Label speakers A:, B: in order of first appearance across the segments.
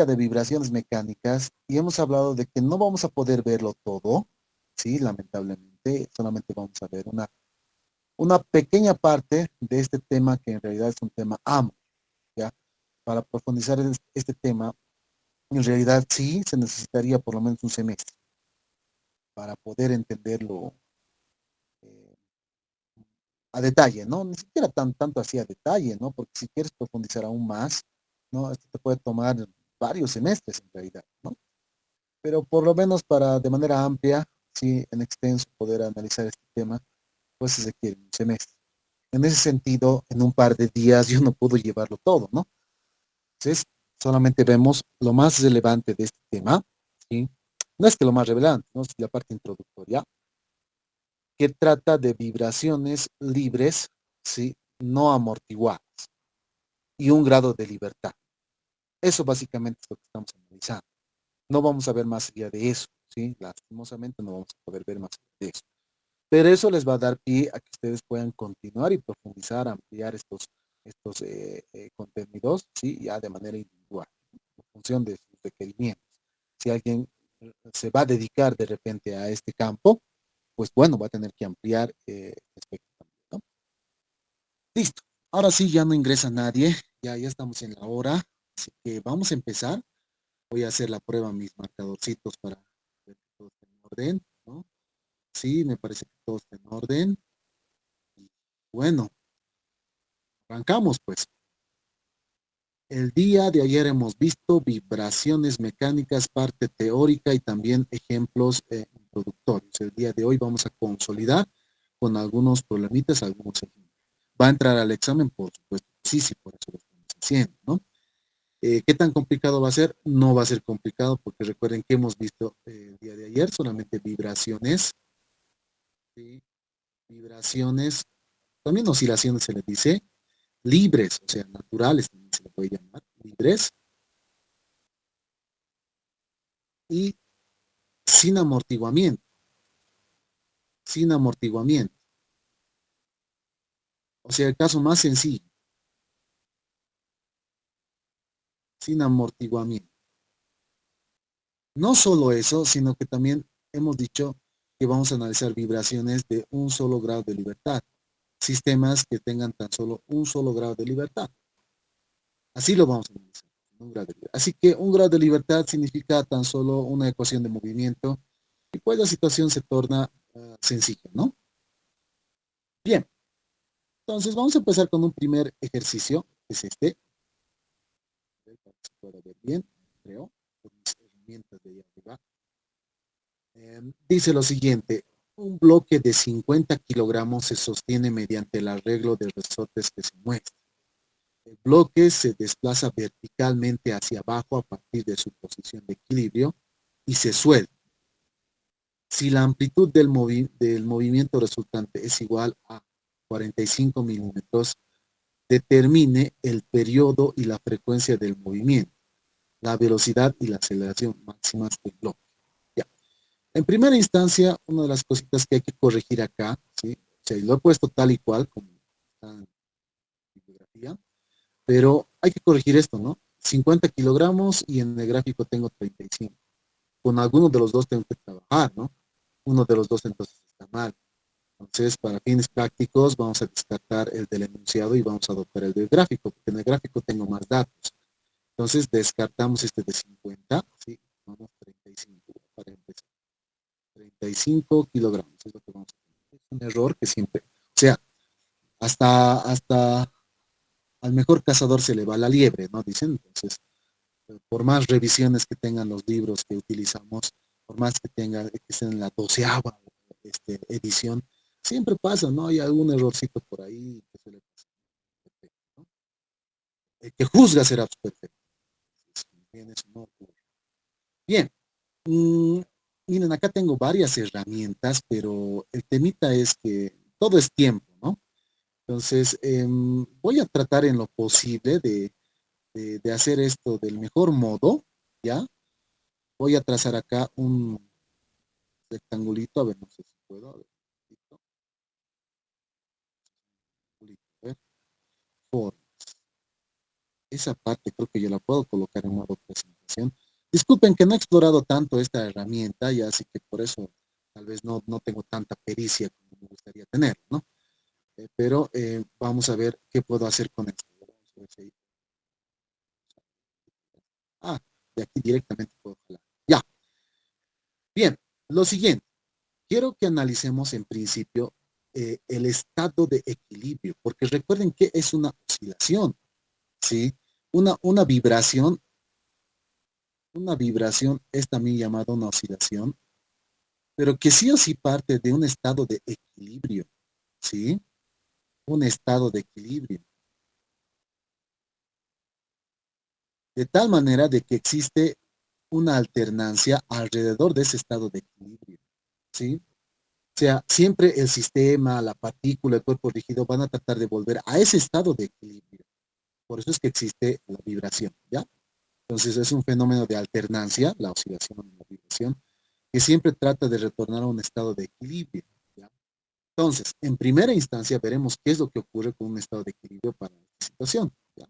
A: acerca de vibraciones mecánicas y hemos hablado de que no vamos a poder verlo todo, sí, lamentablemente, solamente vamos a ver una pequeña parte de este tema que en realidad es un tema amplio, ¿ya? Para profundizar en este tema, en realidad sí se necesitaría por lo menos un semestre para poder entenderlo eh, a detalle, ¿no? Ni siquiera tanto así a detalle, ¿no? Porque si quieres profundizar aún más, ¿no? Esto te puede tomar varios semestres en realidad, ¿no? Pero por lo menos para de manera amplia, sí, en extenso, poder analizar este tema, pues se requiere un semestre. En ese sentido, en un par de días yo no puedo llevarlo todo, ¿no? Entonces, solamente vemos lo más relevante de este tema, ¿sí? No es que lo más relevante, ¿no? Es la parte introductoria, que trata de vibraciones libres, ¿sí? No amortiguadas y un grado de libertad. Eso básicamente es lo que estamos analizando. No vamos a ver más allá de eso, ¿sí? Lastimosamente no vamos a poder ver más allá de eso. Pero eso les va a dar pie a que ustedes puedan continuar y profundizar, ampliar estos contenidos, ¿sí? Ya de manera individual, en función de sus requerimientos. Si alguien se va a dedicar de repente a este campo, pues bueno, va a tener que ampliar aspecto también, ¿no? Listo. Ahora sí, ya no ingresa nadie, ya estamos en la hora, así que vamos a empezar. Voy a hacer la prueba, mis marcadorcitos para ver que todo esté en orden, ¿no? Sí, me parece que todo está en orden. Y bueno, arrancamos pues. El día de ayer hemos visto vibraciones mecánicas, parte teórica y también ejemplos introductorios. El día de hoy vamos a consolidar con algunos problemitas, algunos ejemplos. ¿Va a entrar al examen? Por supuesto, sí, sí, por eso lo estamos haciendo, ¿no? ¿Qué tan complicado va a ser? No va a ser complicado porque recuerden que hemos visto el día de ayer solamente vibraciones, ¿sí? Vibraciones, también oscilaciones se les dice, libres, o sea, naturales también se le puede llamar, libres y sin amortiguamiento, sin amortiguamiento. O sea, el caso más sencillo, sin amortiguamiento. No solo eso, sino que también hemos dicho que vamos a analizar vibraciones de un solo grado de libertad, sistemas que tengan tan solo un solo grado de libertad. Así lo vamos a analizar. Un grado de libertad. Así que un grado de libertad significa tan solo una ecuación de movimiento y pues la situación se torna sencilla, ¿no? Bien, entonces vamos a empezar con un primer ejercicio, que es este. Para que se pueda ver bien, creo, por mis herramientas de ahí arriba. Dice lo siguiente, un bloque de 50 kilogramos se sostiene mediante el arreglo de resortes que se muestran. El bloque se desplaza verticalmente hacia abajo a partir de su posición de equilibrio y se suelta. Si la amplitud del movimiento resultante es igual a 45 milímetros, determine el periodo y la frecuencia del movimiento, la velocidad y la aceleración máximas del bloque. Ya. En primera instancia, una de las cositas que hay que corregir acá, ¿sí? O sea, lo he puesto tal y cual como está en la bibliografía, pero hay que corregir esto, ¿no? 50 kilogramos y en el gráfico tengo 35. Con alguno de los dos tengo que trabajar, ¿no? Uno de los dos entonces está mal. Entonces, para fines prácticos, vamos a descartar el del enunciado y vamos a adoptar el del gráfico, porque en el gráfico tengo más datos. Entonces, descartamos este de 50, ¿sí? Vamos 35 para empezar. 35 kilogramos es lo que vamos a tener. Es un error que siempre, o sea, hasta al mejor cazador se le va la liebre, ¿no? Dicen, entonces, por más revisiones que tengan los libros que utilizamos, por más que tengan, que estén en la 12ª edición, siempre pasa, ¿no? Hay algún errorcito por ahí que se le pasa. ¿No? El que juzga será perfecto. Bien, eso no ocurre. Bien, mm, miren, acá tengo varias herramientas, pero el temita es que todo es tiempo, ¿no? Entonces, voy a tratar en lo posible de hacer esto del mejor modo, ¿ya? Voy a trazar acá un rectangulito, a ver, no sé si puedo, a ver, a ver, formas. Esa parte creo que yo la puedo colocar en modo presentación. oscilación. Disculpen que no he explorado tanto esta herramienta, y así que por eso tal vez no tengo tanta pericia como me gustaría tener, ¿no? Pero vamos a ver qué puedo hacer con esto. Ah, de aquí directamente puedo jalar. Ya, bien, lo siguiente. Quiero que analicemos en principio el estado de equilibrio, porque recuerden que es una oscilación, ¿sí? Una una vibración es también llamada una oscilación, pero que sí o sí parte de un estado de equilibrio, ¿sí? Un estado de equilibrio. De tal manera de que existe una alternancia alrededor de ese estado de equilibrio, ¿sí? O sea, siempre el sistema, la partícula, el cuerpo rígido van a tratar de volver a ese estado de equilibrio. Por eso es que existe la vibración, ¿ya? Entonces es un fenómeno de alternancia, la oscilación o la vibración, que siempre trata de retornar a un estado de equilibrio, ¿ya? Entonces, en primera instancia veremos qué es lo que ocurre con un estado de equilibrio para esta situación, ¿ya?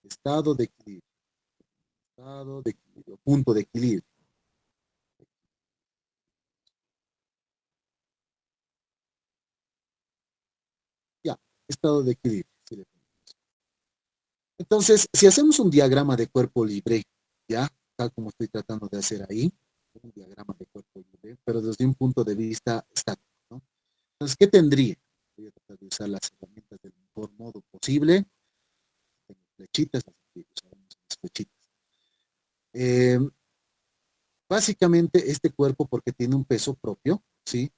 A: Estado de equilibrio, estado de equilibrio, punto de equilibrio. Ya, estado de equilibrio. Sí. Entonces, si hacemos un diagrama de cuerpo libre, ya, tal como estoy tratando de hacer ahí, un diagrama de cuerpo libre, pero desde un punto de vista estático, ¿no? Entonces, ¿qué tendría? Voy a tratar de usar las herramientas del mejor modo posible. Tengo flechitas, así que usaremos las flechitas. Eh, Básicamente, este cuerpo, porque tiene un peso propio, ¿sí?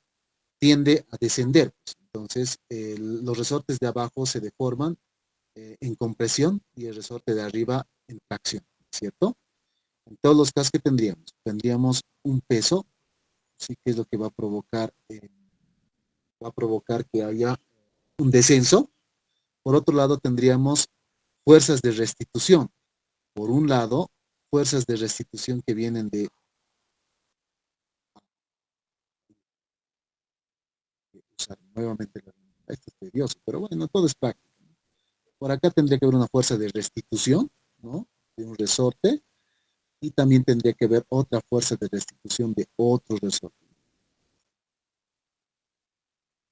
A: Tiende a descender. Pues. Entonces, los resortes de abajo se deforman en compresión y el resorte de arriba en tracción, ¿cierto? En todos los casos que tendríamos, tendríamos un peso, sí que es lo que va a provocar que haya un descenso. Por otro lado, tendríamos fuerzas de restitución. Por un lado, fuerzas de restitución que vienen de usar nuevamente la esto es tedioso, pero bueno, todo es práctico. Por acá tendría que haber una fuerza de restitución, ¿no? De un resorte, y también tendría que haber otra fuerza de restitución de otro resorte.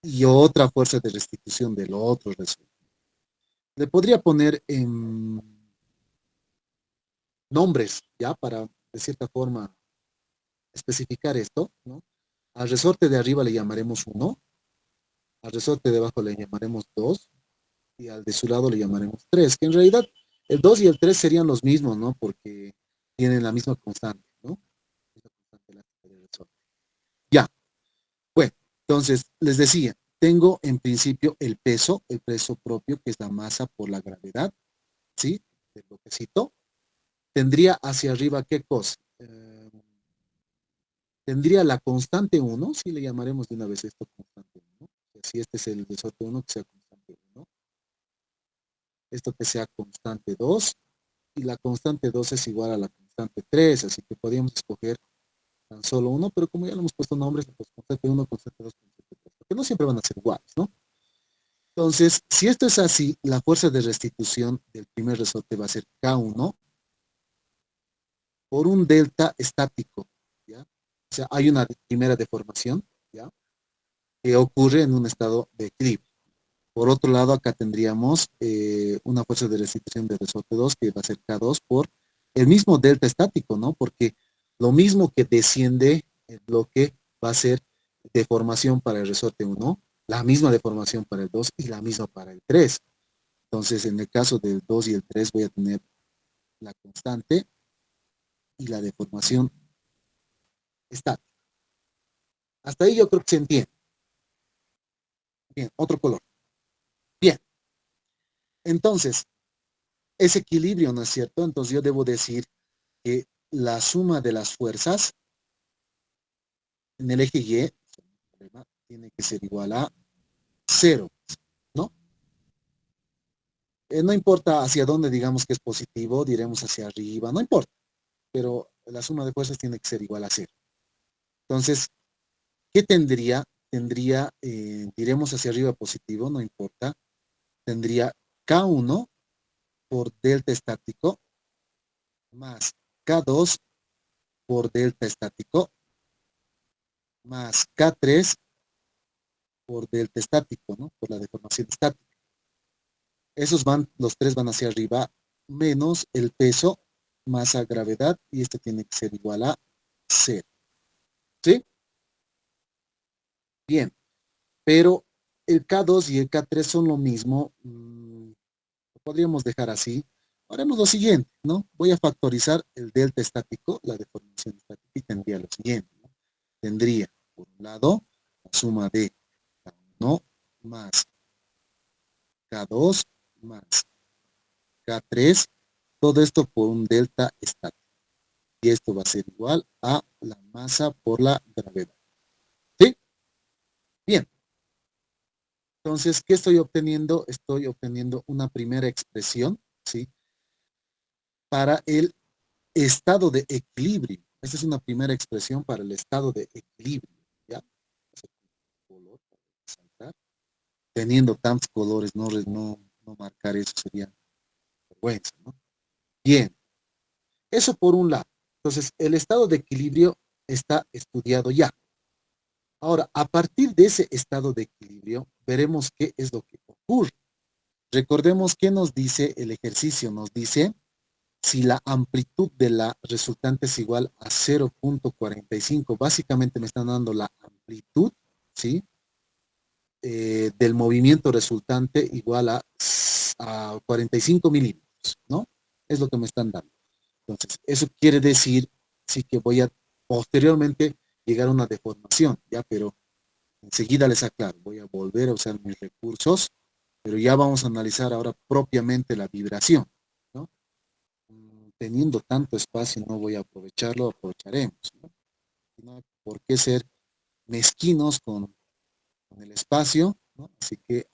A: Y otra fuerza de restitución del otro resorte. Le podría poner en nombres, ¿ya? Para, de cierta forma, especificar esto, ¿no? Al resorte de arriba le llamaremos 1, al resorte de abajo le llamaremos 2, y al de su lado le llamaremos 3, que en realidad el 2 y el 3 serían los mismos, ¿no? Porque tienen la misma constante, ¿no? La constante elástica del resorte. Ya, bueno, entonces les decía, tengo en principio el peso propio, que es la masa por la gravedad, ¿sí? Del bloquecito. Tendría hacia arriba, ¿qué cosa? Tendría la constante 1, si le llamaremos de una vez esto constante 1. Si este es el resorte 1, que sea constante 1. Esto que sea constante 2, y la constante 2 es igual a la constante 3, así que podríamos escoger tan solo uno, pero como ya le hemos puesto nombres, pues constante 1, constante 2, constante 3, porque no siempre van a ser iguales, ¿no? Entonces, si esto es así, la fuerza de restitución del primer resorte va a ser K1 por un delta estático, ¿ya? O sea, hay una primera deformación, ¿ya? Que ocurre en un estado de equilibrio. Por otro lado, acá tendríamos una fuerza de restitución de resorte 2 que va a ser K2 por el mismo delta estático, ¿no? Porque lo mismo que desciende el bloque va a ser deformación para el resorte 1, la misma deformación para el 2 y la misma para el 3. Entonces, en el caso del 2 y el 3 voy a tener la constante y la deformación estática. Hasta ahí yo creo que se entiende. Bien, otro color. Bien, entonces, es equilibrio, ¿no es cierto? Entonces yo debo decir que la suma de las fuerzas en el eje Y tiene que ser igual a cero, ¿no? No importa hacia dónde digamos que es positivo, diremos hacia arriba, no importa, pero la suma de fuerzas tiene que ser igual a cero. Entonces, ¿qué tendría? Tendría, diremos hacia arriba positivo, no importa, tendría K1 por delta estático más K2 por delta estático más K3 por delta estático, ¿no? Por la deformación estática. Los tres van hacia arriba, menos el peso, masa, gravedad, y este tiene que ser igual a 0. ¿Sí? Bien, pero el K2 y el K3 son lo mismo. Lo podríamos dejar así. Haremos lo siguiente, ¿no? Voy a factorizar el delta estático, la deformación estática, y tendría lo siguiente, ¿no? Tendría, por un lado, la suma de K1 más K2 más K3, todo esto por un delta estático. Y esto va a ser igual a la masa por la gravedad. ¿Sí? Bien. Entonces, ¿qué estoy obteniendo? Estoy obteniendo una primera expresión, ¿sí? Para el estado de equilibrio. Esta es una primera expresión para el estado de equilibrio, ¿ya? Teniendo tantos colores, no marcar eso sería vergüenza, ¿no? Bien, eso por un lado. Entonces, el estado de equilibrio está estudiado ya. Ahora, a partir de ese estado de equilibrio, veremos qué es lo que ocurre. Recordemos que nos dice el ejercicio, nos dice si la amplitud de la resultante es igual a 0.45. Básicamente me están dando la amplitud, ¿sí? Del movimiento resultante igual a 45 milímetros, ¿no? Es lo que me están dando. Entonces, eso quiere decir, sí, que voy a posteriormente llegar a una deformación, ¿ya? Pero enseguida les aclaro, voy a volver a usar mis recursos, pero ya vamos a analizar ahora propiamente la vibración, ¿no? Teniendo tanto espacio no voy a aprovecharlo, aprovecharemos, ¿no? No hay por qué ser mezquinos con el espacio, ¿no? Así que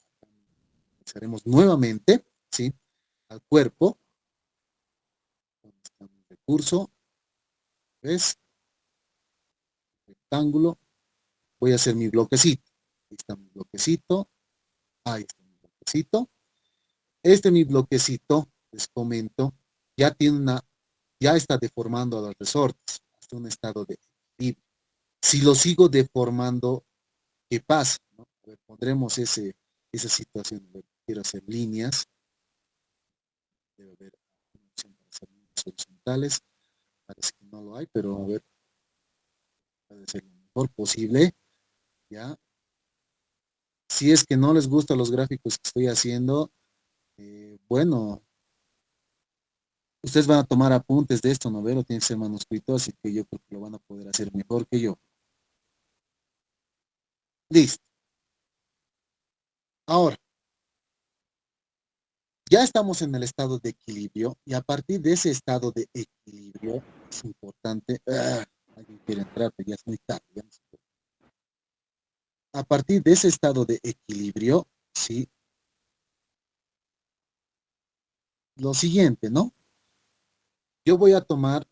A: haremos nuevamente, ¿sí? Al cuerpo, donde está mi recurso, ¿ves? Rectángulo, voy a hacer mi bloquecito. Ahí está mi bloquecito, ahí está mi bloquecito. Este mi bloquecito, les comento, ya está deformando a los resortes hasta un estado de equilibrio. Si lo sigo deformando, ¿qué pasa? ¿No? A ver, pondremos esa situación. Quiero hacer líneas. Debe haber una opción para hacer líneas horizontales. Parece que no lo hay, pero a ver, puede ser lo mejor posible. ¿Ya? Si es que no les gustan los gráficos que estoy haciendo, bueno, ustedes van a tomar apuntes de esto, ¿no? Pero tiene que ser manuscrito, así que yo creo que lo van a poder hacer mejor que yo. Listo. Ahora, ya estamos en el estado de equilibrio y a partir de ese estado de equilibrio es importante. Alguien quiere entrar, pero ya es muy tarde. Ya no se puede. A partir de ese estado de equilibrio, sí, lo siguiente, ¿no? Yo voy a tomar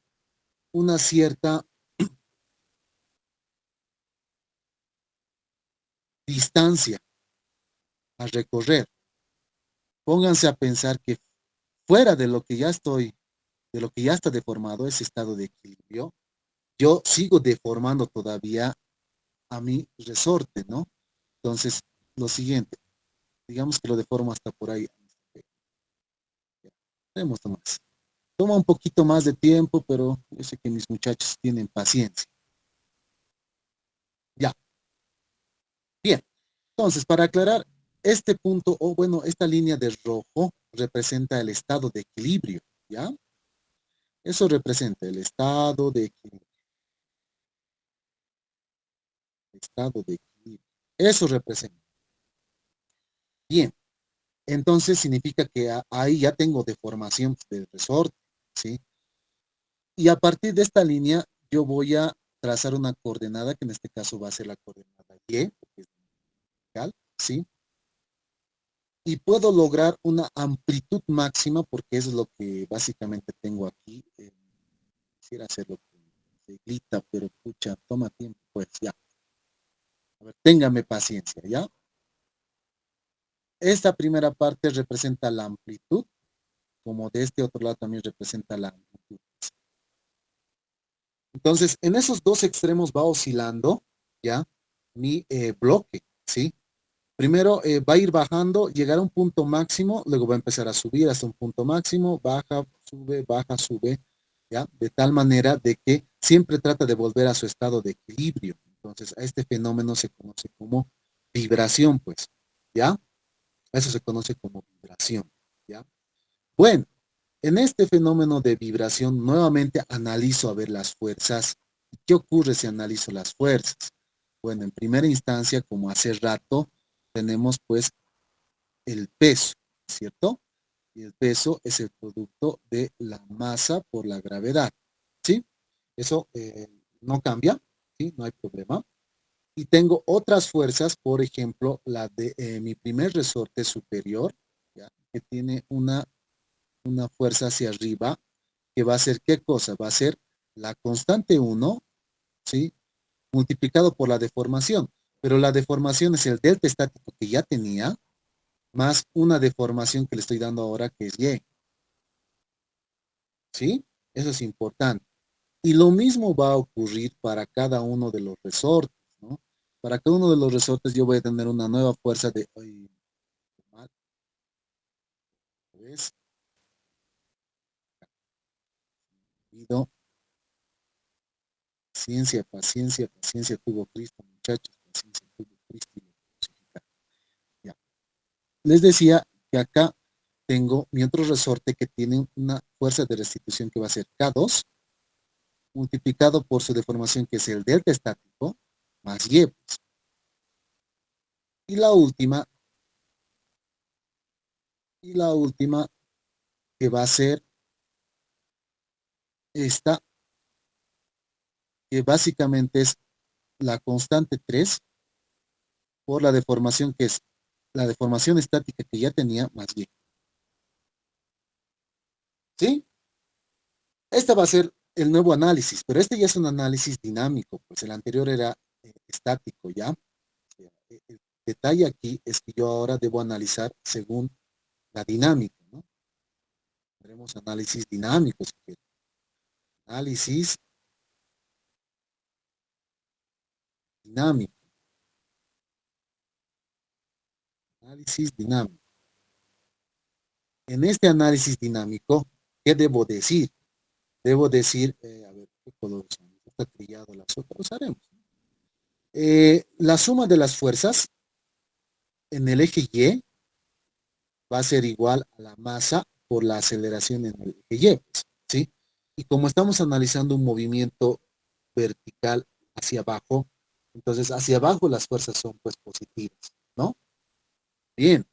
A: una cierta distancia a recorrer. Pónganse a pensar que fuera de lo que ya estoy, de lo que ya está deformado, ese estado de equilibrio, yo sigo deformando todavía a mi resorte, ¿no? Entonces, lo siguiente, digamos que lo deformo hasta por ahí. Tenemos más. Toma un poquito más de tiempo, pero yo sé que mis muchachos tienen paciencia. Ya, bien. Entonces, para aclarar, este punto, o bueno, esta línea de rojo representa el estado de equilibrio, ¿ya? Eso representa el estado de equilibrio. Estado de equilibrio. Eso representa. Bien, entonces significa que ahí ya tengo deformación del resorte, ¿sí? Y a partir de esta línea, yo voy a trazar una coordenada, que en este caso va a ser la coordenada Y, porque es vertical, ¿sí? Y puedo lograr una amplitud máxima, porque eso es lo que básicamente tengo aquí. Quisiera hacerlo con reglita, pero pucha, toma tiempo, pues ya. A ver, téngame paciencia, ¿ya? Esta primera parte representa la amplitud, como de este otro lado también representa la amplitud. Entonces, en esos dos extremos va oscilando, ¿ya? Mi bloque, ¿sí? Primero va a ir bajando, llegar a un punto máximo, luego va a empezar a subir hasta un punto máximo, baja, sube, ¿ya? De tal manera de que siempre trata de volver a su estado de equilibrio. Entonces, a este fenómeno se conoce como vibración, pues, ¿ya? Eso se conoce como vibración, ¿ya? Bueno, en este fenómeno de vibración, nuevamente analizo a ver las fuerzas. ¿Qué ocurre si analizo las fuerzas? Bueno, en primera instancia, como hace rato, tenemos pues el peso, ¿cierto? Y el peso es el producto de la masa por la gravedad, ¿sí? Eso no cambia, ¿sí? No hay problema. Y tengo otras fuerzas, por ejemplo, la de mi primer resorte superior, ¿ya? Que tiene una fuerza hacia arriba, que va a ser, ¿qué cosa? Va a ser la constante uno, ¿sí? Multiplicado por la deformación. Pero la deformación es el delta estático que ya tenía, más una deformación que le estoy dando ahora, que es Y, ¿sí? Eso es importante. Y lo mismo va a ocurrir para cada uno de los resortes, ¿no? Para cada uno de los resortes yo voy a tener una nueva fuerza de... ¿ves? Pido paciencia, paciencia, paciencia tuvo Cristo, muchachos, paciencia tuvo Cristo y lo crucificaron. Ya. Les decía que acá tengo mi otro resorte que tiene una fuerza de restitución que va a ser K2 multiplicado por su deformación, que es el delta estático, más Y. Pues. Y la última que va a ser esta, que básicamente es la constante 3 por la deformación, que es la deformación estática que ya tenía, más Y. ¿Sí? Este va a ser el nuevo análisis, pero este ya es un análisis dinámico, pues el anterior era estático, ¿ya? El detalle aquí es que yo ahora debo analizar según la dinámica, ¿no? Tendremos análisis dinámicos. Análisis dinámico. Análisis dinámico. En este análisis dinámico, ¿qué debo decir? Debo decir, a ver, ¿qué color usamos? Está trillado la sopa, usaremos. La suma de las fuerzas en el eje Y va a ser igual a la masa por la aceleración en el eje Y, pues, ¿sí? Y como estamos analizando un movimiento vertical hacia abajo, entonces hacia abajo las fuerzas son pues positivas, ¿no? Bien,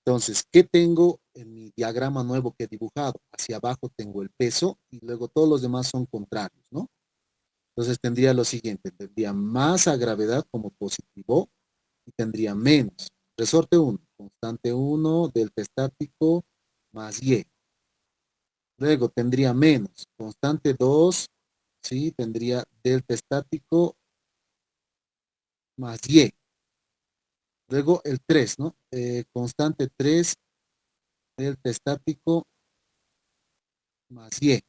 A: entonces, ¿qué tengo en mi diagrama nuevo que he dibujado? Hacia abajo tengo el peso y luego todos los demás son contrarios, ¿no? Entonces tendría lo siguiente, tendría más a gravedad como positivo y tendría menos. Resorte 1, constante 1, delta estático más Y. Luego tendría menos, constante 2, ¿sí? Tendría delta estático más Y. Luego el 3, ¿no? Constante 3, delta estático más Y.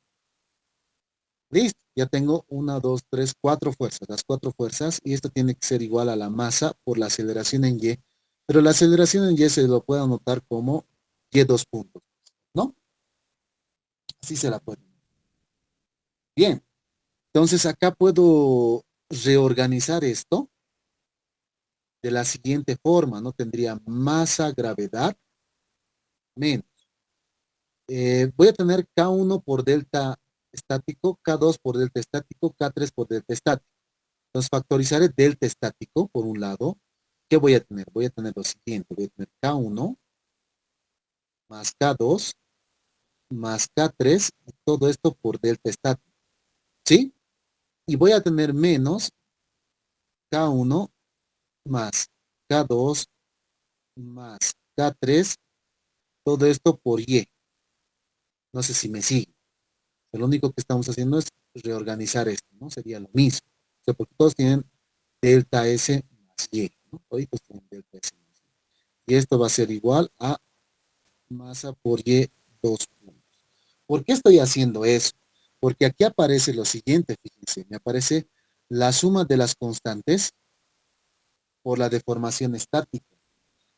A: Listo, ya tengo una, dos, tres, cuatro fuerzas, las cuatro fuerzas, y esto tiene que ser igual a la masa por la aceleración en Y, pero la aceleración en Y se lo puede anotar como Y dos puntos, ¿no? Así se la puede. Bien, entonces acá puedo reorganizar esto de la siguiente forma, ¿no? Tendría masa, gravedad, menos. Voy a tener K1 por delta estático, K2 por delta estático, K3 por delta estático. Entonces factorizaré delta estático por un lado. ¿Qué voy a tener? Voy a tener lo siguiente. Voy a tener K1 más K2 más K3 y todo esto por delta estático. ¿Sí? Y voy a tener menos K1 más K2 más K3, todo esto por Y. No sé si me sigue. Lo único que estamos haciendo es reorganizar esto, ¿no? Sería lo mismo. O sea, porque todos tienen delta S más Y, ¿no? Todos tienen delta S más Y. Y esto va a ser igual a masa por Y dos puntos. ¿Por qué estoy haciendo eso? Porque aquí aparece lo siguiente, fíjense, me aparece la suma de las constantes por la deformación estática.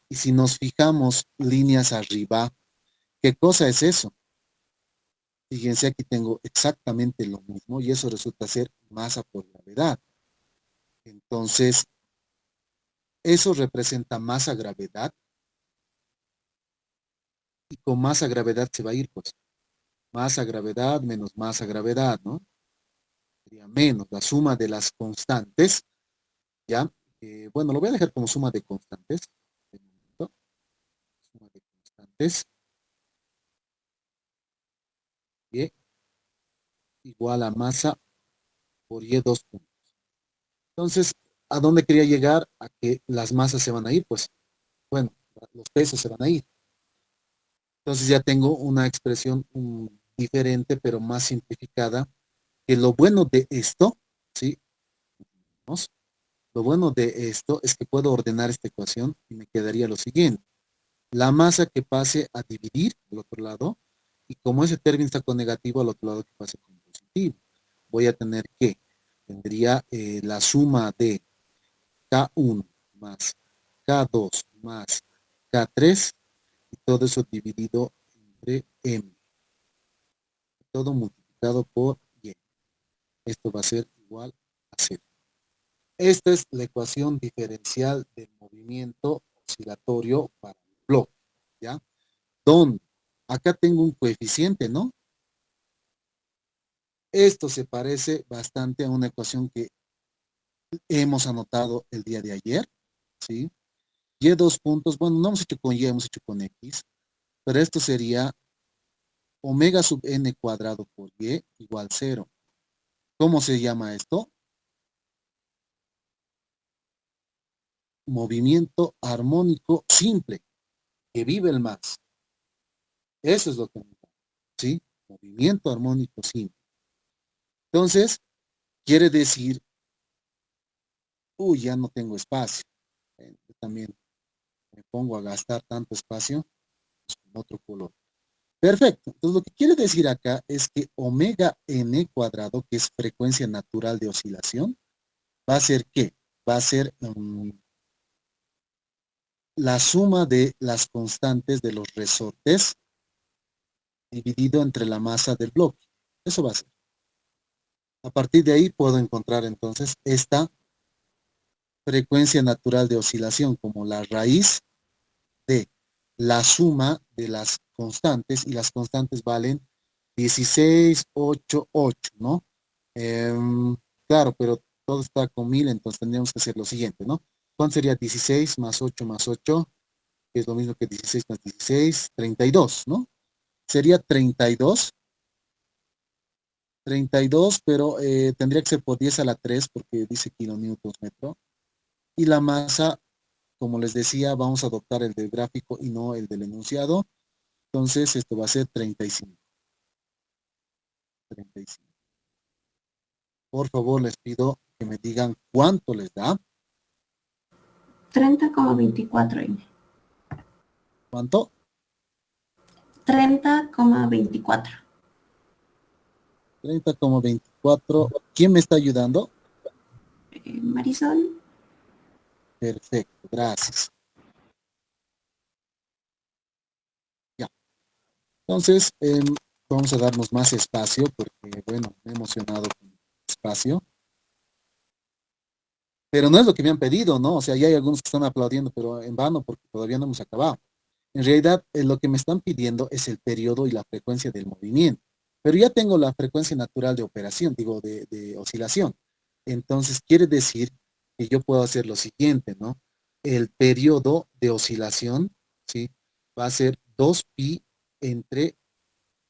A: Y si nos fijamos líneas arriba, ¿qué cosa es eso? Fíjense, aquí tengo exactamente lo mismo y eso resulta ser masa por gravedad. Entonces, eso representa masa gravedad y con masa gravedad se va a ir, pues, masa gravedad menos masa gravedad, ¿no? Sería menos la suma de las constantes, ¿ya? Bueno, lo voy a dejar como suma de constantes. Suma de constantes, y igual a masa por Y 2 puntos. Entonces, ¿a dónde quería llegar? A que las masas se van a ir, pues, bueno, los pesos se van a ir. Entonces ya tengo una expresión diferente, pero más simplificada, que lo bueno de esto, ¿sí? ¿Vamos? Lo bueno de esto es que puedo ordenar esta ecuación y me quedaría lo siguiente. La masa que pase a dividir al otro lado, y como ese término está con negativo, al otro lado que pase con positivo. Voy a tener que, tendría la suma de K1 más K2 más K3, y todo eso dividido entre M. Todo multiplicado por Y. Esto va a ser igual a 0. Esta es la ecuación diferencial del movimiento oscilatorio para el bloque, ¿ya? Donde acá tengo un coeficiente, ¿no? Esto se parece bastante a una ecuación que hemos anotado el día de ayer, ¿sí? Y dos puntos, bueno, no hemos hecho con Y, hemos hecho con X, pero esto sería omega sub n cuadrado por Y igual 0. ¿Cómo se llama esto? Movimiento armónico simple, que vive el más. Eso es lo que me da, ¿sí? Movimiento armónico simple. Entonces, quiere decir, uy, ya no tengo espacio. Yo también me pongo a gastar tanto espacio pues, con otro color. Perfecto. Entonces, lo que quiere decir acá es que omega n cuadrado, que es frecuencia natural de oscilación, va a ser ¿qué? Va a ser la suma de las constantes de los resortes dividido entre la masa del bloque. Eso va a ser. A partir de ahí puedo encontrar entonces esta frecuencia natural de oscilación como la raíz de la suma de las constantes, y las constantes valen 16, 8, 8, ¿no? Claro, pero todo está con 1000, entonces tendríamos que hacer lo siguiente, ¿no? ¿Cuánto sería 16 más 8, que es lo mismo que 16 más 16? 32, ¿no? Sería 32, pero tendría que ser por 10 a la 3 porque dice kilonewtons metro. Y la masa, como les decía, vamos a adoptar el del gráfico y no el del enunciado. Entonces, esto va a ser 35. 35. Por favor, les pido que me digan cuánto les da.
B: 30,24 M.
A: ¿Cuánto?
B: 30,24.
A: 30,24. ¿Quién me está ayudando?
B: Marisol.
A: Perfecto, gracias. Ya. Entonces, vamos a darnos más espacio porque, bueno, me he emocionado con el espacio. Pero no es lo que me han pedido, ¿no? O sea, ya hay algunos que están aplaudiendo, pero en vano porque todavía no hemos acabado. En realidad, lo que me están pidiendo es el periodo y la frecuencia del movimiento. Pero ya tengo la frecuencia natural de operación, digo, de oscilación. Entonces, quiere decir que yo puedo hacer lo siguiente, ¿no? El periodo de oscilación, ¿sí? Va a ser 2pi entre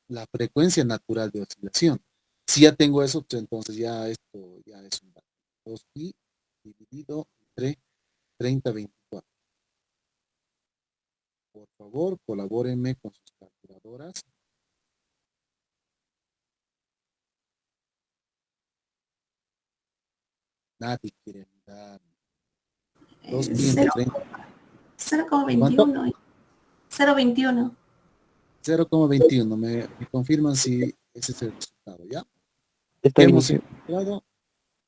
A: la frecuencia natural de oscilación. Si ya tengo eso, pues entonces ya esto ya es un dato. 2pi dividido entre 30/24. Por favor, colabórenme con sus calculadoras. Nadie quiere dar. 2pi entre 30.
B: 0,21.
A: ¿Cuánto?
B: 0,21.
A: 0,21. Me confirman si ese es el resultado, ¿ya?
C: Está
A: Hemos
C: inicio.
A: encontrado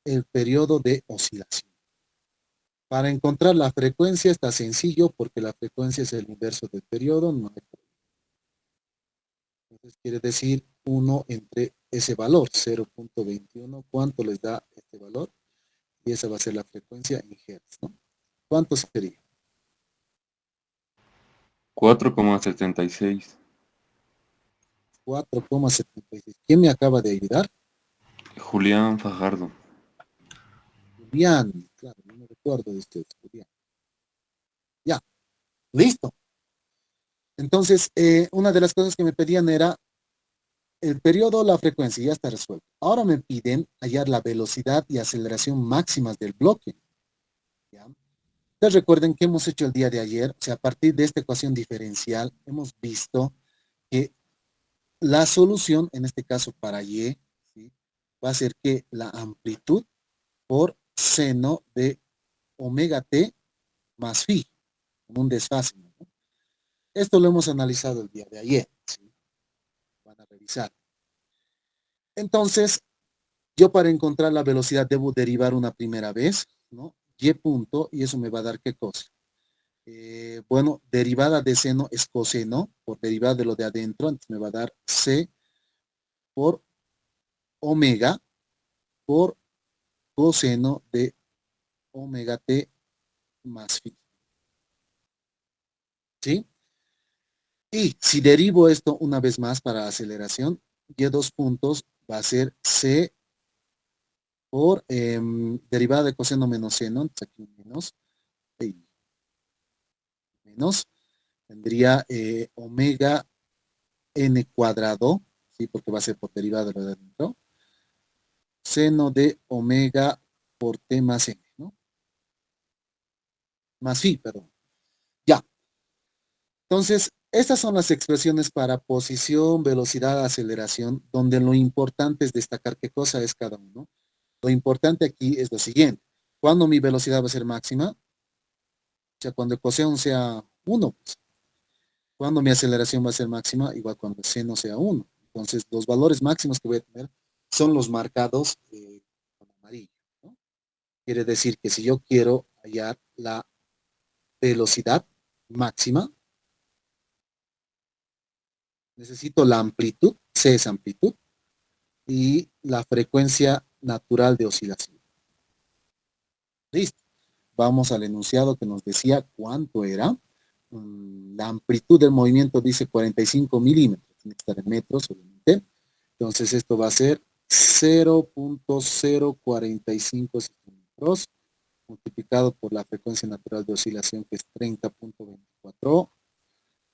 A: el periodo de oscilación. Para encontrar la frecuencia está sencillo porque la frecuencia es el inverso del periodo, no hay problema. Entonces quiere decir 1 entre ese valor, 0.21, ¿cuánto les da este valor? Y esa va a ser la frecuencia en Hertz, ¿no? ¿Cuánto sería?
D: 4,76.
A: 4,76. ¿Quién me acaba de ayudar?
D: Julián Fajardo.
A: Julián, claro, no me recuerdo de ustedes, Julián. Ya, listo. Entonces, una de las cosas que me pedían era el periodo, la frecuencia, ya está resuelto. Ahora me piden hallar la velocidad y aceleración máximas del bloque. ¿Ya? Entonces recuerden que hemos hecho el día de ayer, o sea, a partir de esta ecuación diferencial, hemos visto que la solución, en este caso para Y, ¿sí? Va a ser que la amplitud por seno de omega t más phi, con un desfase, ¿no? Esto lo hemos analizado el día de ayer, ¿sí? Van a revisar. Entonces, yo para encontrar la velocidad debo derivar una primera vez, ¿no? Y punto, y eso me va a dar ¿qué cosa? Bueno, derivada de seno es coseno, por derivada de lo de adentro, entonces me va a dar C por omega por coseno de omega t más phi. ¿Sí? Y si derivo esto una vez más para aceleración, y dos puntos va a ser C por derivada de coseno menos seno, entonces aquí un menos, y menos, tendría omega n cuadrado, ¿sí? Porque va a ser por derivada de lo de adentro, seno de omega por t más n, ¿no? Más phi, perdón. Ya. Entonces, estas son las expresiones para posición, velocidad, aceleración, donde lo importante es destacar qué cosa es cada uno. Lo importante aquí es lo siguiente. ¿Cuándo mi velocidad va a ser máxima? O sea, cuando el coseno sea 1. Pues. ¿Cuándo mi aceleración va a ser máxima? Igual cuando el seno sea 1. Entonces, los valores máximos que voy a tener son los marcados con amarillo, ¿no? Quiere decir que si yo quiero hallar la velocidad máxima, necesito la amplitud, C es amplitud, y la frecuencia natural de oscilación. Listo. Vamos al enunciado que nos decía cuánto era. La amplitud del movimiento dice 45 milímetros, tiene que estar en metros, obviamente. Entonces esto va a ser 0.045 centímetros multiplicado por la frecuencia natural de oscilación que es 30.24.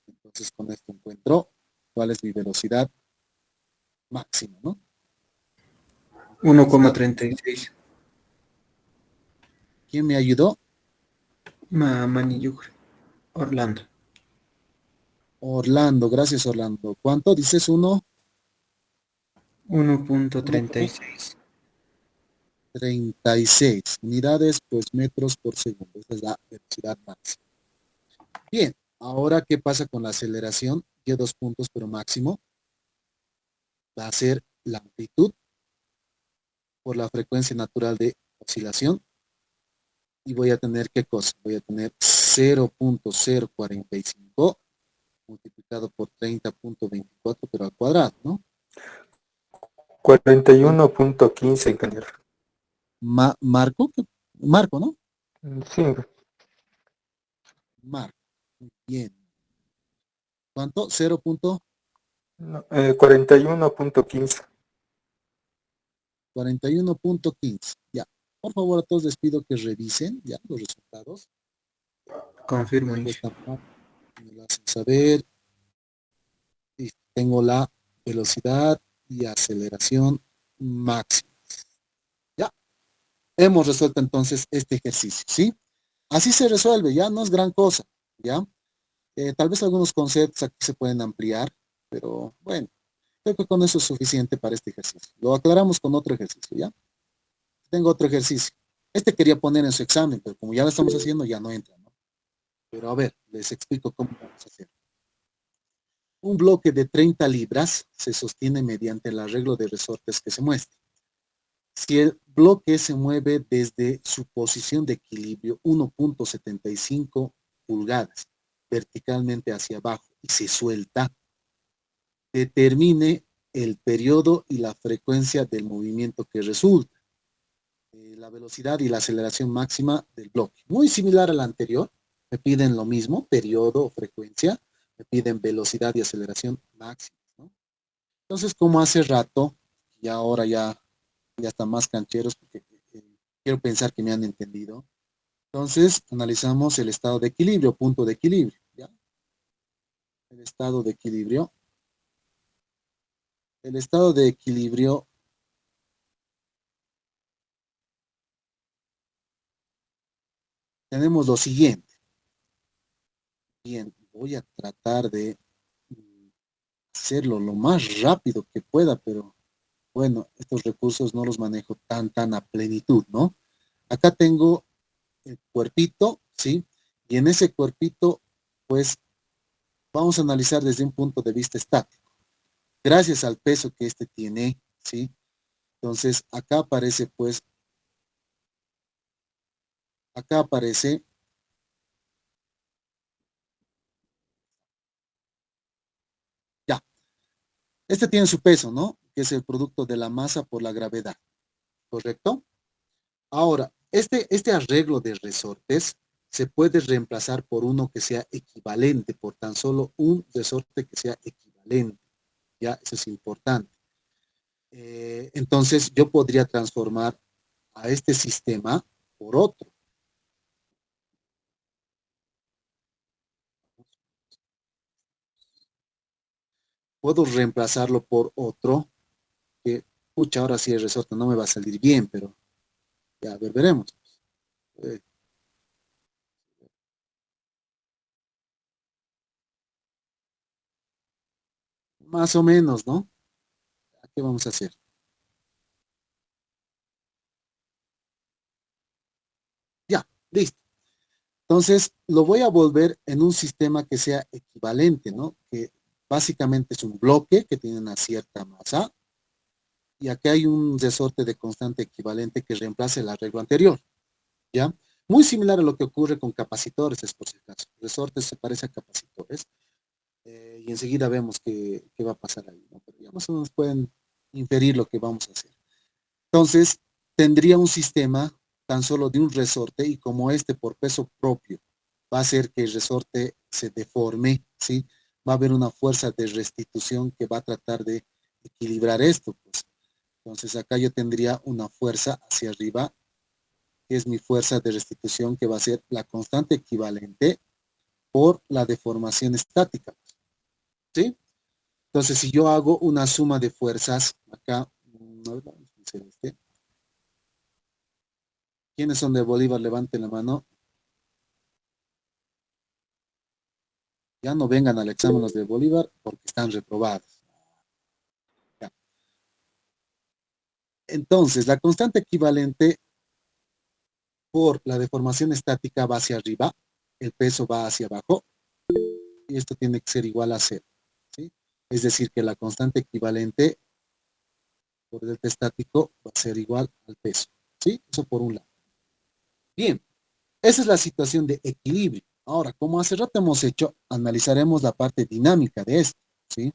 A: Entonces con esto encuentro cuál es mi velocidad máxima, ¿no?
C: 1,36.
A: ¿Quién me ayudó?
C: Manillucre. Orlando.
A: Orlando, gracias Orlando. ¿Cuánto? Dices
C: 1,36.
A: 36 unidades, pues metros por segundo. Esa es la velocidad máxima. Bien, ahora ¿qué pasa con la aceleración? Y dos puntos, pero máximo. Va a ser la amplitud por la frecuencia natural de oscilación. Y voy a tener, ¿qué cosa? Voy a tener 0.045 multiplicado por 30.24, pero al cuadrado, ¿no?
C: 41,15 Calier.
A: Marco, Marco, ¿no?
C: Sí,
A: Marco. Muy bien. ¿Cuánto? 0.
C: no, 41,15.
A: 41.15. Ya. Por favor, a todos les pido que revisen ya los resultados.
C: Confirmo.
A: Tengo esta parte, me lo hacen saber. Y tengo la velocidad y aceleración máxima. Ya. Hemos resuelto entonces este ejercicio, ¿sí? Así se resuelve, ya no es gran cosa, ¿ya? Tal vez algunos conceptos aquí se pueden ampliar, pero bueno, creo que con eso es suficiente para este ejercicio. Lo aclaramos con otro ejercicio, ¿ya? Tengo otro ejercicio. Este quería poner en su examen, pero como ya lo estamos haciendo, ya no entra, ¿no? Pero a ver, les explico cómo vamos a hacer. Un bloque de 30 libras se sostiene mediante el arreglo de resortes que se muestra. Si el bloque se mueve desde su posición de equilibrio 1.75 pulgadas verticalmente hacia abajo y se suelta, determine el periodo y la frecuencia del movimiento que resulta, la velocidad y la aceleración máxima del bloque. Muy similar al anterior, me piden lo mismo, periodo o frecuencia, me piden velocidad y aceleración máxima, ¿no? Entonces, como hace rato, y ahora ya están más cancheros porque quiero pensar que me han entendido. Entonces, analizamos el estado de equilibrio, punto de equilibrio, ¿ya? El estado de equilibrio. El estado de equilibrio tenemos lo siguiente. Bien, voy a tratar de hacerlo lo más rápido que pueda, pero bueno, estos recursos no los manejo tan a plenitud, ¿no? Acá tengo el cuerpito, ¿sí? Y en ese cuerpito, pues, vamos a analizar desde un punto de vista estático. Gracias al peso que este tiene, ¿sí? Entonces, acá aparece, ya, este tiene su peso, ¿no? Que es el producto de la masa por la gravedad, ¿correcto? Ahora, este arreglo de resortes se puede reemplazar por uno que sea equivalente, por tan solo un resorte que sea equivalente, ¿ya? Eso es importante. Entonces, yo podría transformar a este sistema por otro. Puedo reemplazarlo por otro que, pucha, ahora sí el resorte no me va a salir bien, pero ya, a ver, veremos. Eh, Más o menos, ¿no? ¿Qué vamos a hacer? Ya, listo. Entonces, lo voy a volver en un sistema que sea equivalente, ¿no? Que básicamente es un bloque que tiene una cierta masa y aquí hay un resorte de constante equivalente que reemplace el arreglo anterior, ¿ya? Muy similar a lo que ocurre con capacitores, es por si acaso. Resortes se parece a capacitores y enseguida vemos qué va a pasar ahí, ¿no? Pero ya más o menos pueden inferir lo que vamos a hacer. Entonces, tendría un sistema tan solo de un resorte y como este por peso propio va a hacer que el resorte se deforme, ¿sí? Va a haber una fuerza de restitución que va a tratar de equilibrar esto, pues. Entonces acá yo tendría una fuerza hacia arriba, que es mi fuerza de restitución, que va a ser la constante equivalente por la deformación estática, ¿sí? Entonces, si yo hago una suma de fuerzas, acá, no, vamos a hacer este. ¿Quiénes son de Bolívar? Levanten la mano. Ya no vengan al examen los de Bolívar porque están reprobados. Ya. Entonces, la constante equivalente por la deformación estática va hacia arriba, el peso va hacia abajo y esto tiene que ser igual a cero, ¿sí? Es decir, que la constante equivalente por delta estático va a ser igual al peso, ¿sí? Eso por un lado. Bien, esa es la situación de equilibrio. Ahora, como hace rato hemos hecho, analizaremos la parte dinámica de esto, ¿sí?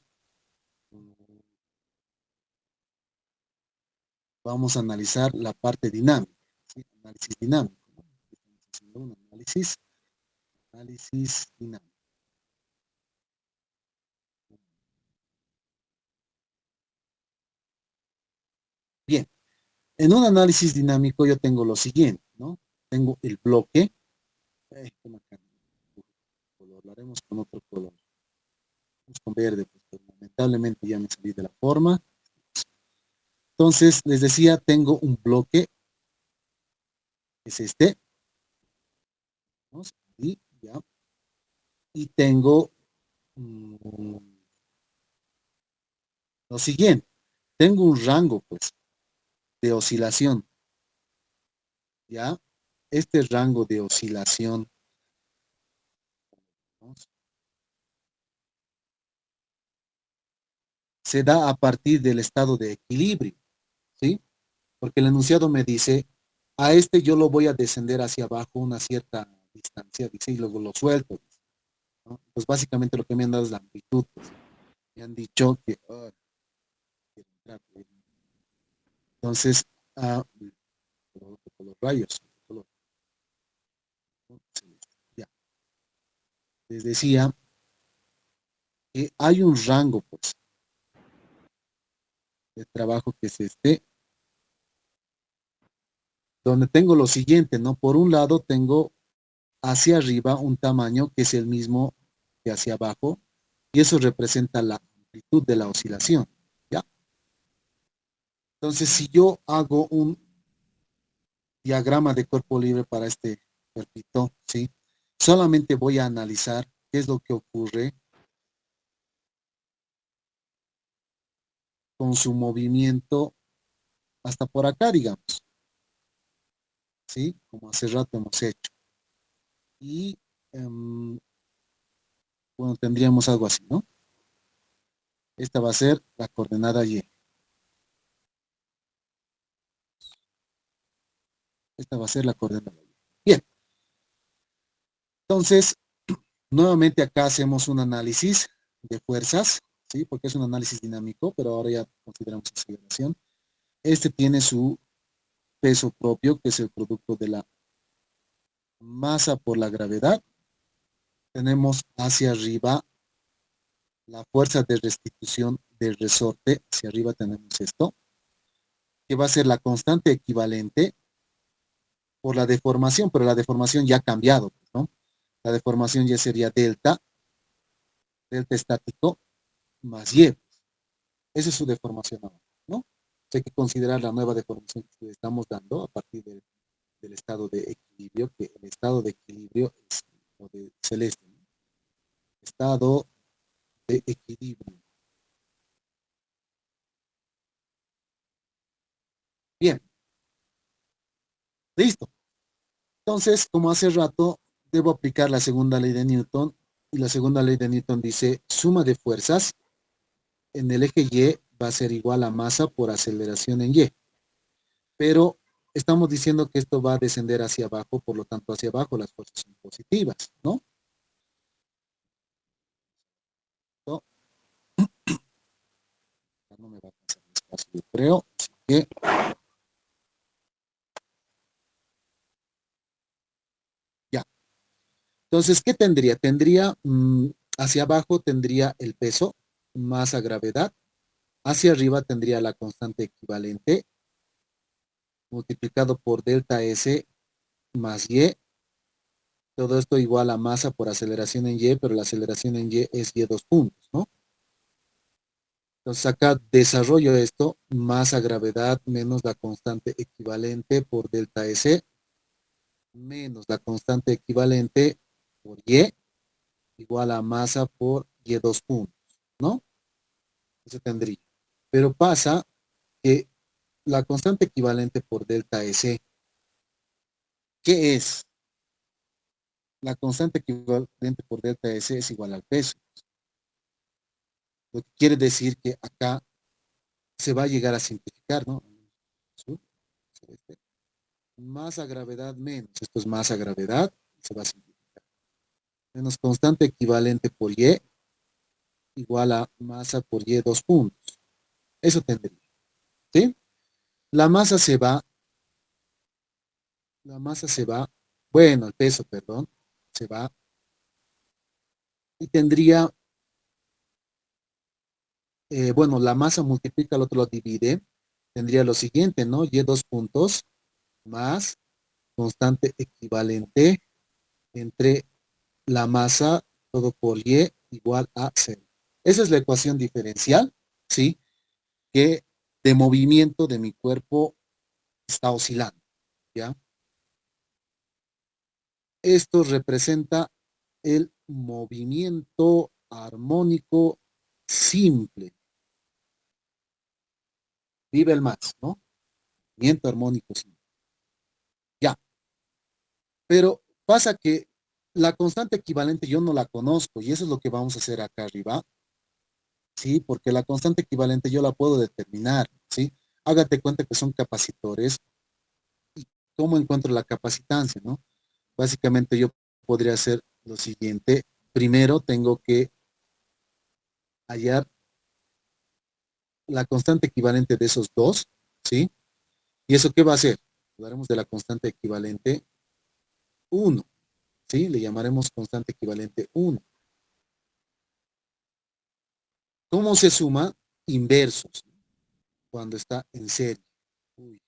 A: Vamos a analizar la parte dinámica, ¿sí? Análisis dinámico, ¿no? Estamos haciendo un análisis dinámico. Bien, en un análisis dinámico yo tengo lo siguiente, ¿no? Tengo el bloque, color, lo haremos con otro color, vamos con verde, pues, pero lamentablemente ya me salí de la forma. Entonces, les decía, tengo un bloque, es este, ¿vamos? Y ya, y tengo lo siguiente, tengo un rango, pues, de oscilación, ¿ya? Este rango de oscilación, ¿no? Se da a partir del estado de equilibrio, ¿sí? Porque el enunciado me dice, a este yo lo voy a descender hacia abajo una cierta distancia, dice, y luego lo suelto, ¿no? Pues básicamente lo que me han dado es la amplitud, pues. Me han dicho que, entonces, por los rayos, ya, les decía que hay un rango, pues, de trabajo que es este, donde tengo lo siguiente, ¿no? Por un lado tengo hacia arriba un tamaño que es el mismo que hacia abajo, y eso representa la amplitud de la oscilación, ¿ya? Entonces, si yo hago un diagrama de cuerpo libre para este cuerpito, ¿sí? Solamente voy a analizar qué es lo que ocurre con su movimiento hasta por acá, digamos, ¿sí? Como hace rato hemos hecho. Y, bueno, tendríamos algo así, ¿no? Esta va a ser la coordenada Y. Esta va a ser la coordenada Y. Bien. Entonces, nuevamente acá hacemos un análisis de fuerzas, ¿sí? Porque es un análisis dinámico, pero ahora ya consideramos aceleración. Este tiene su peso propio, que es el producto de la masa por la gravedad. Tenemos hacia arriba la fuerza de restitución del resorte. Hacia arriba tenemos esto, que va a ser la constante equivalente por la deformación, pero la deformación ya ha cambiado, ¿no? La deformación ya sería delta estático más Y. Esa es su deformación ahora, ¿no? Hay que considerar la nueva deformación que le estamos dando a partir del estado de equilibrio, que el estado de equilibrio es lo de celeste, ¿no? Estado de equilibrio. Bien. Listo. Entonces, como hace rato, debo aplicar la segunda ley de Newton, y la segunda ley de Newton dice, suma de fuerzas en el eje Y va a ser igual a masa por aceleración en Y. Pero estamos diciendo que esto va a descender hacia abajo, por lo tanto hacia abajo las fuerzas son positivas, ¿no? No, no me va a pasar el espacio, yo creo, así que ya. Entonces, ¿qué tendría? Tendría, hacia abajo tendría el peso, masa, gravedad. Hacia arriba tendría la constante equivalente, multiplicado por delta S más Y. Todo esto igual a masa por aceleración en Y, pero la aceleración en Y es Y dos puntos, ¿no? Entonces acá desarrollo esto, masa, gravedad, menos la constante equivalente por delta S, menos la constante equivalente por Y, igual a masa por Y dos puntos, ¿no? Eso tendría. Pero pasa que la constante equivalente por delta S, ¿qué es? La constante equivalente por delta S es igual al peso. Lo que quiere decir que acá se va a llegar a simplificar, ¿no? Masa, gravedad, menos. Esto es masa, gravedad, se va a simplificar. Menos constante equivalente por Y, igual a masa por Y dos puntos. Eso tendría, ¿sí? La masa se va, bueno, el peso, perdón, se va, y tendría, bueno, la masa multiplica, el otro lo divide, tendría lo siguiente, ¿no? Y dos puntos más constante equivalente entre la masa, todo por Y, igual a 0. Esa es la ecuación diferencial, ¿sí? Que de movimiento de mi cuerpo está oscilando, ¿ya? Esto representa el movimiento armónico simple. Vive el más, ¿no? Movimiento armónico simple. Ya. Pero pasa que la constante equivalente yo no la conozco, y eso es lo que vamos a hacer acá arriba, ¿sí? Porque la constante equivalente yo la puedo determinar, ¿sí? hágate cuenta que son capacitores. ¿Y cómo encuentro la capacitancia, no? Básicamente yo podría hacer lo siguiente. Primero tengo que hallar la constante equivalente de esos dos, ¿sí? ¿Y eso qué va a hacer? Hablaremos de la constante equivalente 1, ¿sí? Le llamaremos constante equivalente 1. ¿Cómo se suma? Inversos, cuando está en serie. Uy,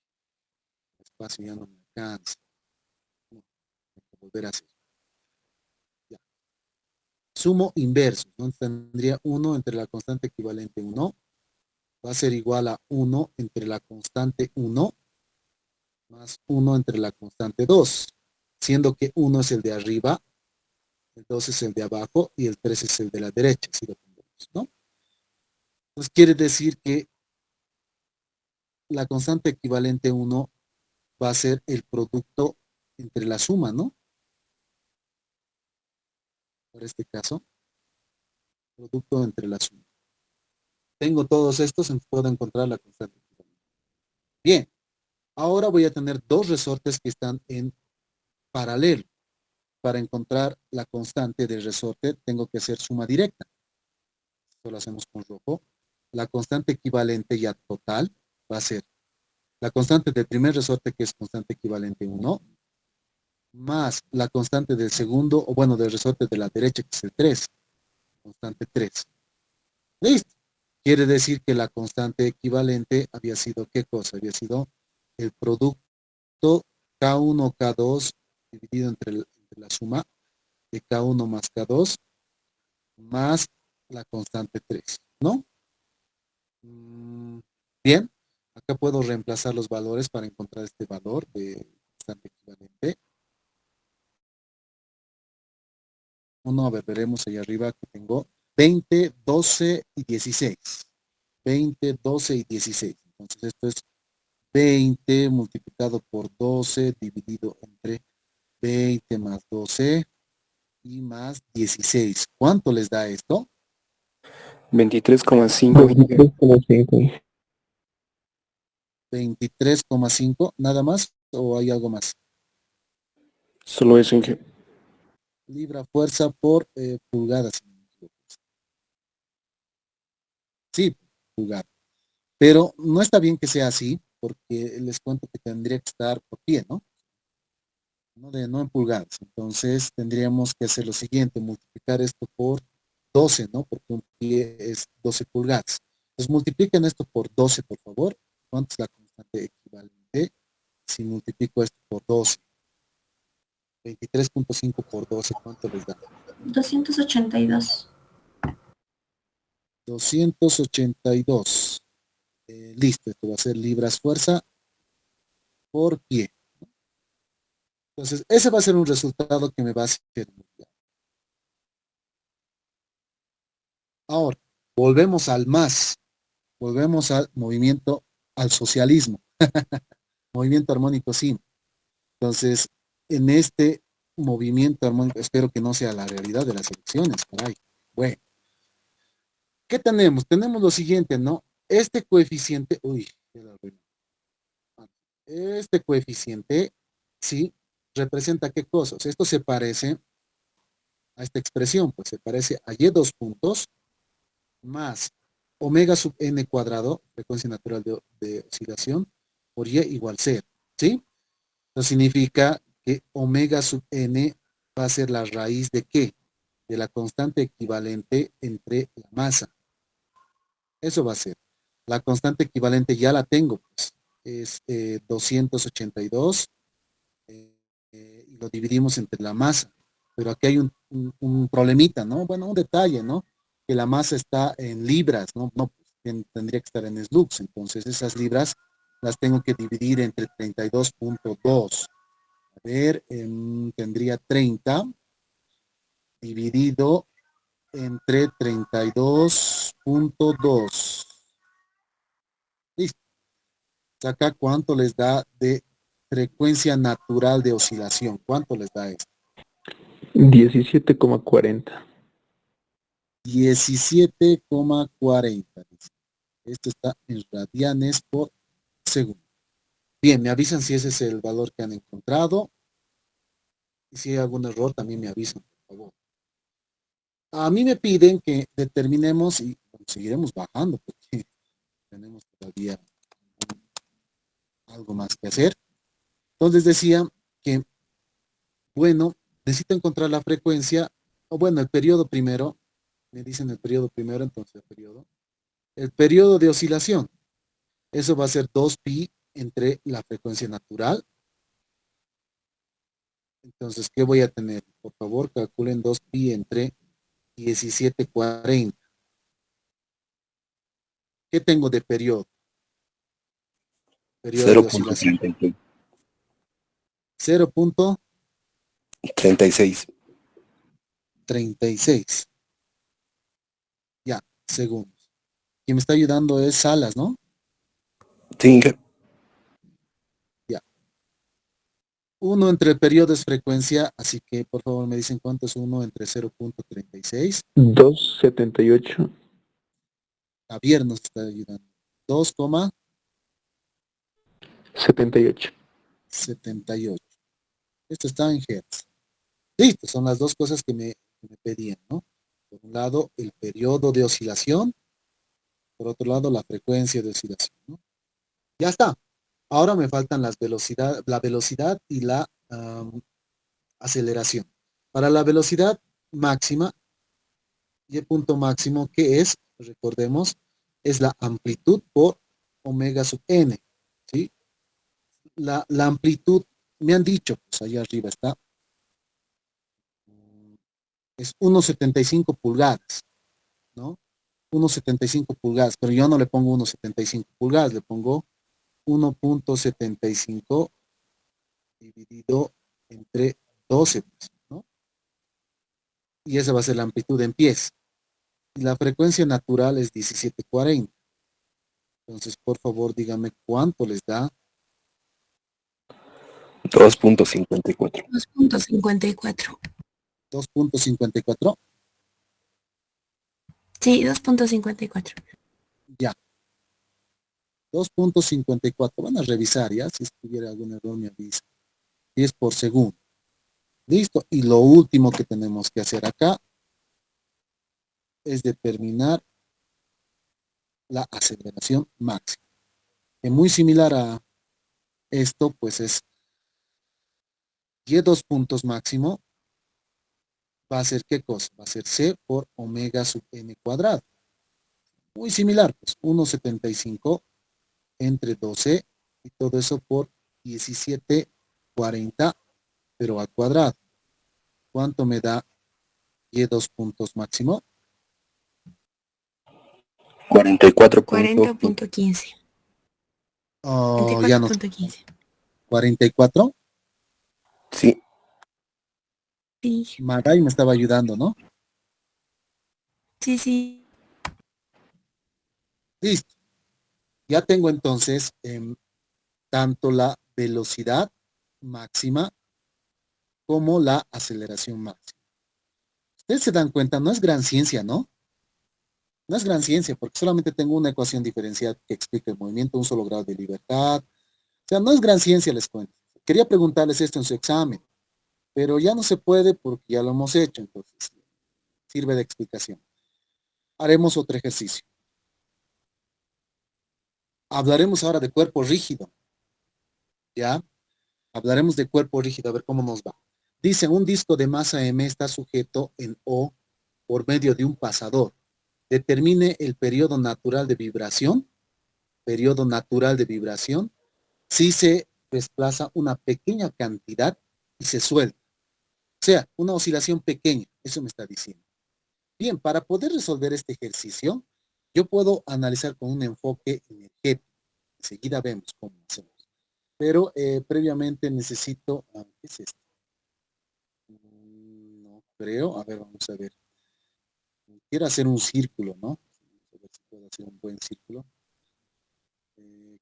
A: el espacio ya no me alcanza. No, hay que volver a hacer. Ya. Sumo inversos, ¿no? Tendría 1 entre la constante equivalente 1, va a ser igual a 1 entre la constante 1 más 1 entre la constante 2, siendo que 1 es el de arriba, el 2 es el de abajo y el 3 es el de la derecha, si lo ponemos, ¿no? Entonces quiere decir que la constante equivalente 1 va a ser el producto entre la suma, ¿no? Por este caso, producto entre la suma. Tengo todos estos, entonces puedo encontrar la constante equivalente. Bien, ahora voy a tener dos resortes que están en paralelo. Para encontrar la constante del resorte, tengo que hacer suma directa. Esto lo hacemos con rojo. La constante equivalente ya total va a ser la constante del primer resorte, que es constante equivalente 1, más la constante del segundo, o bueno, del resorte de la derecha, que es el 3, constante 3. Listo. Quiere decir que la constante equivalente había sido, ¿qué cosa? Había sido el producto K1, K2, dividido entre la suma de K1 más K2, más la constante 3, ¿no? Bien, acá puedo reemplazar los valores para encontrar este valor de constante equivalente. Uno, a ver, veremos allá arriba que tengo 20, 12 y 16. 20, 12 y 16. Entonces esto es 20 multiplicado por 12 dividido entre 20 más 12 y más 16. ¿Cuánto les da esto?
C: 23,5.
E: 23,5.
A: 23,5, ¿nada más o hay algo más?
E: Solo eso, Inge.
A: Libra fuerza por pulgadas. Sí, pulgada. Pero no está bien que sea así, porque les cuento que tendría que estar por pie, ¿no? No en pulgadas. Entonces tendríamos que hacer lo siguiente, multiplicar esto por 12, ¿no? Porque un pie es 12 pulgadas. Entonces multipliquen esto por 12, por favor. ¿Cuánto es la constante equivalente? Si multiplico esto por 12. 23,5 por 12, ¿cuánto les da?
B: 282.
A: 282. Listo, esto va a ser libras fuerza por pie. Entonces, ese va a ser un resultado que me va a servir. Ahora, volvemos al más. Volvemos al movimiento, al socialismo. Movimiento armónico, sí. Entonces, en este movimiento armónico, espero que no sea la realidad de las elecciones, caray. Bueno, ¿qué tenemos? Tenemos lo siguiente, ¿no? Este coeficiente, este coeficiente, sí, representa qué cosas. Esto se parece a esta expresión, pues se parece a y dos puntos más omega sub n cuadrado, frecuencia natural de oscilación, por y igual 0, ¿sí? Eso significa que omega sub n va a ser la raíz de ¿qué? De la constante equivalente entre la masa. Eso va a ser. La constante equivalente ya la tengo, pues. Es 282 y lo dividimos entre la masa. Pero aquí hay un problemita, ¿no? Bueno, un detalle, ¿no? Que la masa está en libras, ¿no? No tendría que estar en slugs. Entonces esas libras las tengo que dividir entre 32,2. A ver, tendría 30 dividido entre 32,2. Listo. Acá, ¿cuánto les da de frecuencia natural de oscilación? ¿Cuánto les da esto?
E: 17,40.
A: 17,40. Esto está en radianes por segundos. Bien, me avisan si ese es el valor que han encontrado. Y si hay algún error, también me avisan, por favor. A mí me piden que determinemos, y bueno, seguiremos bajando porque tenemos todavía algo más que hacer. Entonces decía que, bueno, necesito encontrar la frecuencia, o bueno, el periodo primero. Me dicen el periodo primero, entonces el periodo. El periodo de oscilación. Eso va a ser 2pi entre la frecuencia natural. Entonces, ¿qué voy a tener? Por favor, calculen 2pi entre 1740. ¿Qué tengo de periodo? Periodo de oscilación.
E: 0.36.
A: 0.36. Ya, segundos. Quien me está ayudando es Salas, ¿no?
E: Sí,
A: Ya. 1 entre el periodo es frecuencia, así que por favor me dicen cuánto es 1 entre 0.36.
C: 278.
A: Javier nos está ayudando.
C: 78.
A: 2,78. Esto está en Hertz. Listo, son las dos cosas que me pedían, ¿no? Por un lado, el periodo de oscilación. Por otro lado, la frecuencia de oscilación, ¿no? Ya está. Ahora me faltan la velocidad y la aceleración. Para la velocidad máxima, y punto máximo, que es, recordemos, es la amplitud por omega sub n, ¿sí? La amplitud, me han dicho, pues allá arriba está, es 1,75 pulgadas, ¿no? 1,75 pulgadas, pero yo no le pongo 1,75 pulgadas, le pongo 1,75 dividido entre 12, ¿no? Y esa va a ser la amplitud en pies. Y la frecuencia natural es 1740. Entonces, por favor, dígame cuánto les da.
E: 2.54.
B: 2.54.
A: 2,54.
B: Sí, 2.54.
A: Ya. 2,54. Van a revisar, ¿ya? Si hubiera algún error, me avisa. 10 por segundo. Listo. Y lo último que tenemos que hacer acá es determinar la aceleración máxima. Que muy similar a esto, pues es y2 puntos máximo. Va a ser ¿qué cosa? Va a ser c por omega sub n cuadrado. Muy similar, pues 1,75 entre 12 y todo eso por 1740, pero al cuadrado. ¿Cuánto me da y2 puntos máximo?
E: 44.15.
B: 40.15.
A: Oh, ya no.
B: 24.15.
A: 44.
E: Sí,
B: Sí,
A: Maray me estaba ayudando, ¿no?
B: sí, sí.
A: Listo. Ya tengo entonces tanto la velocidad máxima como la aceleración máxima. Ustedes se dan cuenta, no es gran ciencia, ¿no? No es gran ciencia, porque solamente tengo una ecuación diferencial que explica el movimiento, un solo grado de libertad. O sea, no es gran ciencia, les cuento. Quería preguntarles esto en su examen, pero ya no se puede porque ya lo hemos hecho, entonces sirve de explicación. Haremos otro ejercicio. Hablaremos ahora de cuerpo rígido, ¿ya? Hablaremos de cuerpo rígido, a ver cómo nos va. Dice, un disco de masa M está sujeto en O por medio de un pasador. Determine el periodo natural de vibración, si se desplaza una pequeña cantidad y se suelta. O sea, una oscilación pequeña, eso me está diciendo. Bien, para poder resolver este ejercicio, yo puedo analizar con un enfoque energético. Enseguida vemos cómo hacemos. Pero previamente necesito, ¿qué es esto? No creo, a ver, vamos a ver. Quiero hacer un círculo, ¿no? A ver si puedo hacer un buen círculo.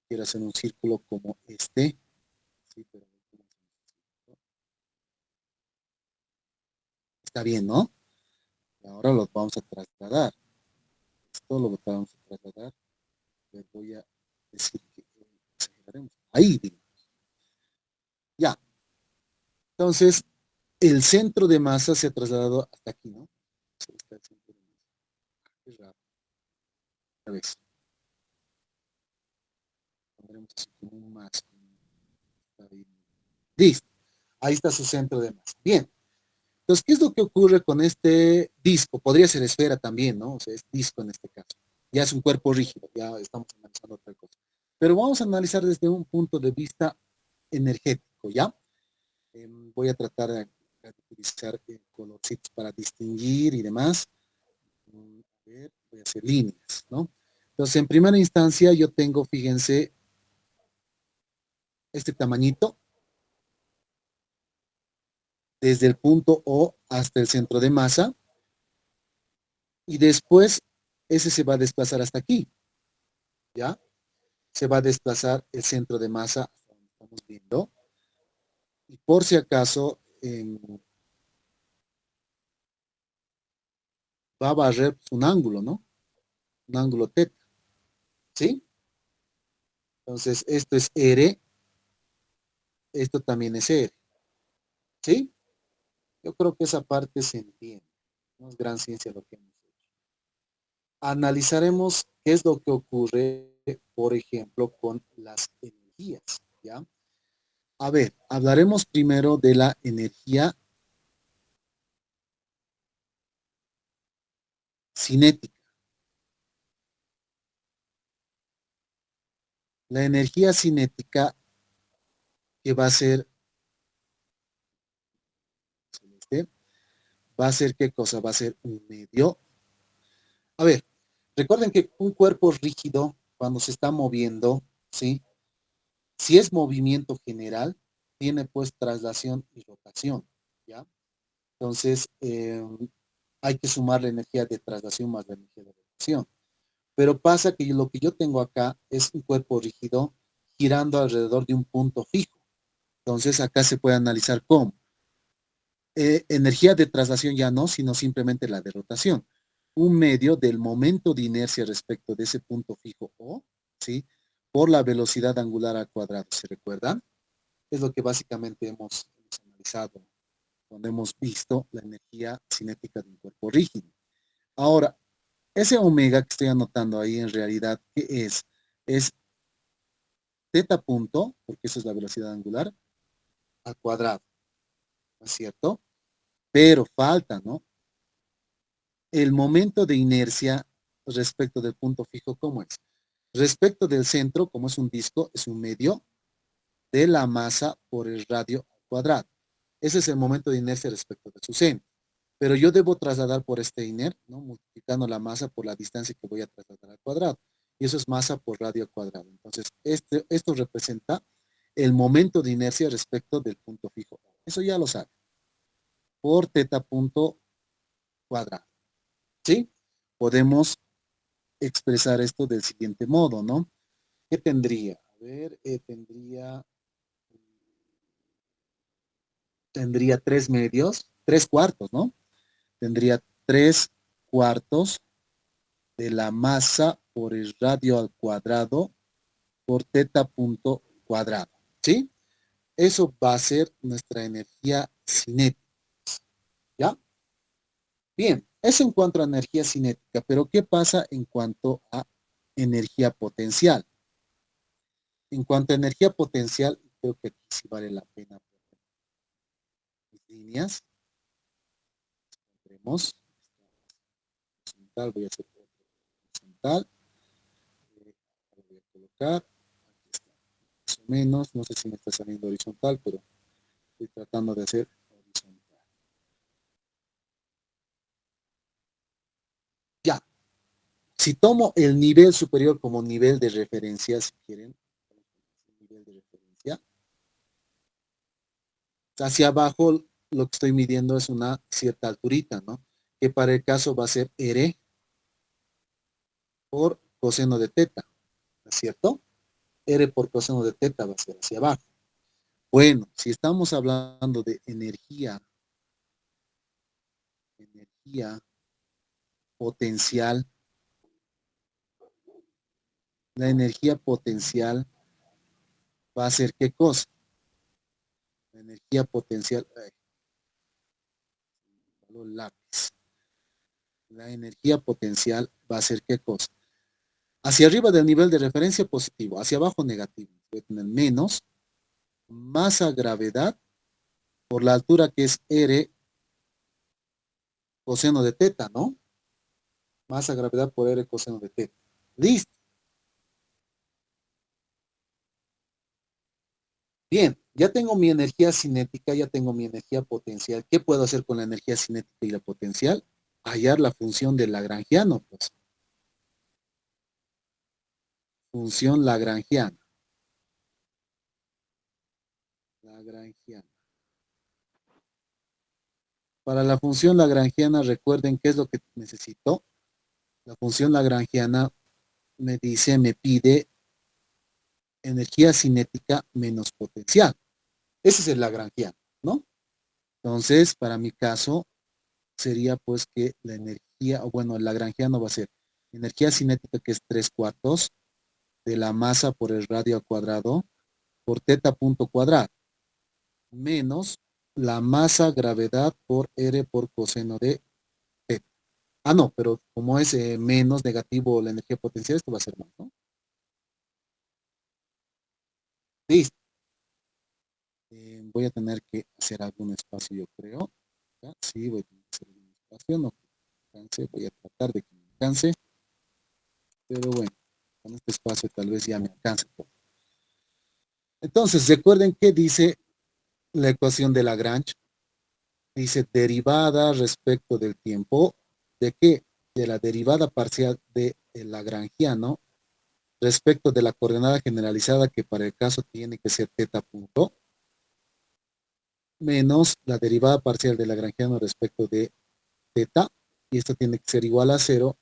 A: Quiero hacer un círculo como este. Sí, pero está bien, ¿no? Ahora los vamos a trasladar. Esto lo vamos a trasladar. Les voy a decir que exagerado. representaremos. Ahí, digamos. Ya. Entonces, el centro de masa se ha trasladado hasta aquí, ¿no? Ahí está el centro de masa. Qué raro. A ver. Pondremos así como un más. Está bien. Listo. Ahí está su centro de masa. Bien. Entonces, ¿qué es lo que ocurre con este disco? Podría ser esfera también, ¿no? O sea, es disco en este caso. Ya es un cuerpo rígido, ya estamos analizando otra cosa. Pero vamos a analizar desde un punto de vista energético, ¿ya? Voy a tratar de utilizar colorcitos para distinguir y demás. A ver, voy a hacer líneas, ¿no? Entonces, en primera instancia, yo tengo, fíjense, este tamañito, desde el punto O hasta el centro de masa, y después ese se va a desplazar hasta aquí, ¿ya? Se va a desplazar el centro de masa, como estamos viendo, y por si acaso va a barrer un ángulo, ¿no? Un ángulo teta, ¿sí? Entonces, esto es R, esto también es R, ¿sí? Yo creo que esa parte se entiende, no es gran ciencia lo que hemos hecho. Analizaremos qué es lo que ocurre, por ejemplo, con las energías, ¿ya? A ver, hablaremos primero de la energía cinética. La energía cinética que va a ser, ¿va a ser qué cosa? Va a ser un medio. A ver, recuerden que un cuerpo rígido, cuando se está moviendo, ¿sí? Si es movimiento general, tiene pues traslación y rotación, ¿ya? Entonces, hay que sumar la energía de traslación más la energía de rotación. Pero pasa que lo que yo tengo acá es un cuerpo rígido girando alrededor de un punto fijo. Entonces, acá se puede analizar cómo. Energía de traslación ya no, sino simplemente la de rotación. Un medio del momento de inercia respecto de ese punto fijo O, ¿sí? Por la velocidad angular al cuadrado, ¿se recuerdan? Es lo que básicamente hemos analizado cuando hemos visto la energía cinética de un cuerpo rígido. Ahora, ese omega que estoy anotando ahí en realidad, ¿qué es? Es teta punto, porque eso es la velocidad angular, al cuadrado, ¿no es cierto? Pero falta, ¿no? El momento de inercia respecto del punto fijo, ¿cómo es? Respecto del centro, como es un disco, es un medio de la masa por el radio al cuadrado. Ese es el momento de inercia respecto de su centro. Pero yo debo trasladar por este iner, ¿no? Multiplicando la masa por la distancia que voy a trasladar al cuadrado. Y eso es masa por radio al cuadrado. Entonces, esto representa el momento de inercia respecto del punto fijo. Eso ya lo sabe. Por teta punto cuadrado. ¿Sí? Podemos expresar esto del siguiente modo, ¿no? ¿Qué tendría? A ver, tendría 3 medios, 3 cuartos, ¿no? Tendría 3 cuartos de la masa por el radio al cuadrado por teta punto cuadrado, ¿sí? Eso va a ser nuestra energía cinética, ¿ya? Bien, eso en cuanto a energía cinética, pero ¿qué pasa en cuanto a energía potencial? En cuanto a energía potencial, creo que aquí sí vale la pena poner mis líneas. Tenemos horizontal, voy a hacer otro horizontal. Lo voy a colocar. Aquí está. Más o menos, no sé si me está saliendo horizontal, pero estoy tratando de hacer horizontal. Ya. Si tomo el nivel superior como nivel de referencia, si quieren, nivel de referencia, hacia abajo lo que estoy midiendo es una cierta alturita, ¿no? Que para el caso va a ser R por coseno de teta, ¿no es cierto? R por coseno de teta va a ser hacia abajo. Bueno, si estamos hablando de energía potencial, la energía potencial va a ser ¿qué cosa? La energía potencial, lápiz. La energía potencial va a ser ¿qué cosa? Hacia arriba del nivel de referencia positivo, hacia abajo negativo. Voy a tener menos masa gravedad por la altura que es R coseno de teta, ¿no? Masa gravedad por R coseno de teta. Listo. Bien, ya tengo mi energía cinética, ya tengo mi energía potencial. ¿Qué puedo hacer con la energía cinética y la potencial? Hallar la función de Lagrangiano, pues. Función Lagrangiana. Lagrangiana. Para la función Lagrangiana, recuerden qué es lo que necesito. La función Lagrangiana me dice, me pide energía cinética menos potencial. Ese es el Lagrangiano, ¿no? Entonces, para mi caso, sería pues que la energía, o bueno, el Lagrangiano va a ser energía cinética, que es 3/4 de la masa por el radio al cuadrado por teta punto cuadrado, menos la masa gravedad por R por coseno de teta. Ah, no, pero como es menos negativo la energía potencial, esto va a ser más, ¿no? Listo. Voy a tener que hacer algún espacio, yo creo. ¿Ya? Sí, voy a tener que hacer algún espacio, no alcance, voy a tratar de que me alcance, pero bueno, con este espacio tal vez ya me alcance. Entonces, recuerden que dice la ecuación de Lagrange, dice derivada respecto del tiempo, ¿de qué? De la derivada parcial del lagrangiano respecto de la coordenada generalizada, que para el caso tiene que ser teta punto, menos la derivada parcial del lagrangiano respecto de teta, y esto tiene que ser igual a 0,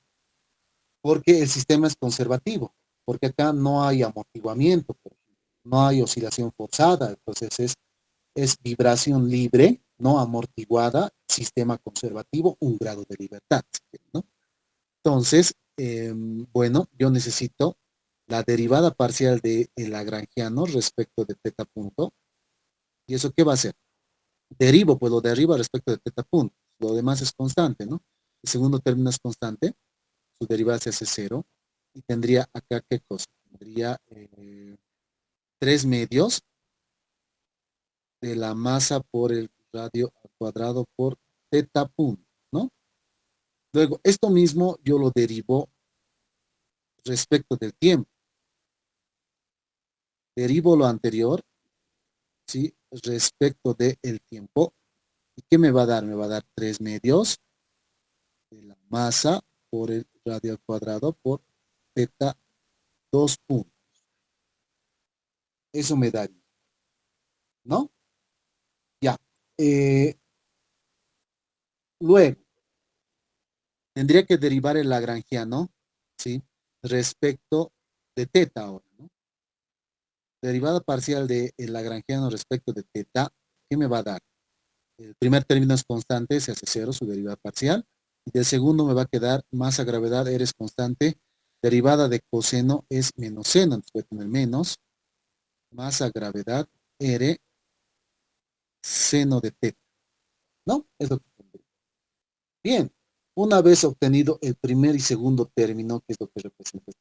A: porque el sistema es conservativo, porque acá no hay amortiguamiento, no hay oscilación forzada, entonces es vibración libre, no amortiguada, sistema conservativo, un grado de libertad, ¿no? Entonces, bueno, yo necesito la derivada parcial del lagrangiano respecto de teta punto. ¿Y eso qué va a ser? Derivo, pues lo de arriba respecto de teta punto. Lo demás es constante, ¿no? El segundo término es constante, su derivada se hace 0. Y tendría acá, ¿qué cosa? Tendría 3 medios de la masa por el radio al cuadrado por teta punto, ¿no? Luego, esto mismo yo lo derivo respecto del tiempo. Derivo lo anterior, ¿sí? Respecto del tiempo. ¿Y qué me va a dar? Me va a dar 3 medios de la masa por el radio al cuadrado por teta 2 puntos. Eso me daría, ¿no? Ya. Luego, tendría que derivar el lagrangiano, ¿sí? Respecto de teta ahora, ¿no? Derivada parcial del lagrangiano respecto de teta, ¿qué me va a dar? El primer término es constante, se hace 0, su derivada parcial. Y del segundo me va a quedar masa gravedad, R es constante. Derivada de coseno es menos seno, entonces voy a tener menos masa gravedad, R, seno de teta, ¿no? Es lo que tendría. Bien, una vez obtenido el primer y segundo término, que es lo que representa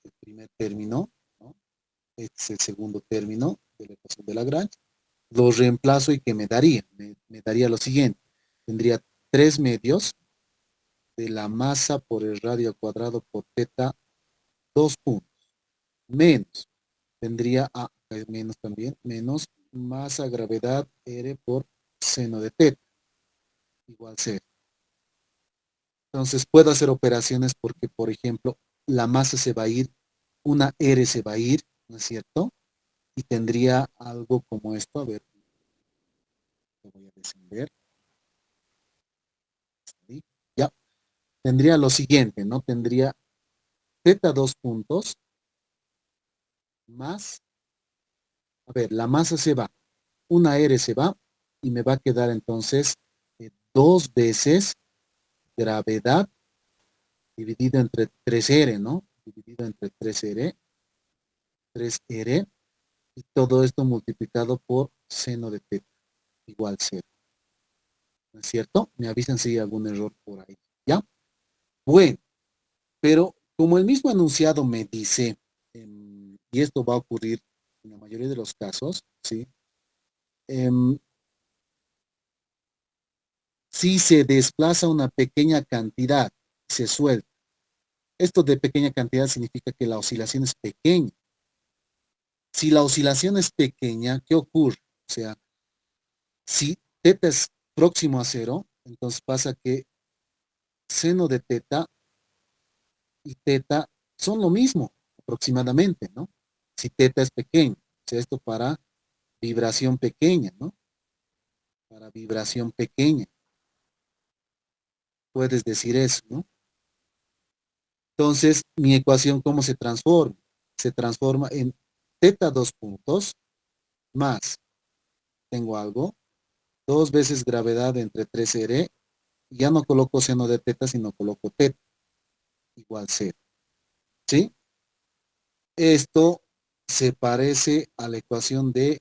A: el primer término, ¿no? Este es el segundo término de la ecuación de Lagrange, lo reemplazo y ¿qué me daría? Me daría lo siguiente, tendría 3 medios de la masa por el radio al cuadrado por teta 2 puntos, menos, tendría menos también, menos masa gravedad R por seno de teta, igual 0. Entonces puedo hacer operaciones porque, por ejemplo, la masa se va a ir, una R se va a ir, ¿no es cierto? Y tendría algo como esto, a ver, lo voy a descender. Ahí, ya, tendría lo siguiente, ¿no? Tendría teta 2 puntos más, a ver, la masa se va, una R se va y me va a quedar entonces 2 veces gravedad dividido entre 3R, ¿no? Dividido entre 3R Y todo esto multiplicado por seno de teta igual 0. ¿No es cierto? Me avisan si hay algún error por ahí. ¿Ya? Bueno, pero como el mismo enunciado me dice, y esto va a ocurrir en la mayoría de los casos, ¿sí? Si se desplaza una pequeña cantidad, se suelta. Esto de pequeña cantidad significa que la oscilación es pequeña. Si la oscilación es pequeña, ¿qué ocurre? O sea, si teta es próximo a 0, entonces pasa que seno de teta y teta son lo mismo, aproximadamente, ¿no? Si teta es pequeño. O sea, esto para vibración pequeña, ¿no? Para vibración pequeña. Puedes decir eso, ¿no? Entonces, mi ecuación, ¿cómo se transforma? Se transforma en teta 2 puntos más, tengo algo, 2 veces gravedad entre 3R, ya no coloco seno de teta, sino coloco teta, igual 0. ¿Sí? Esto se parece a la ecuación de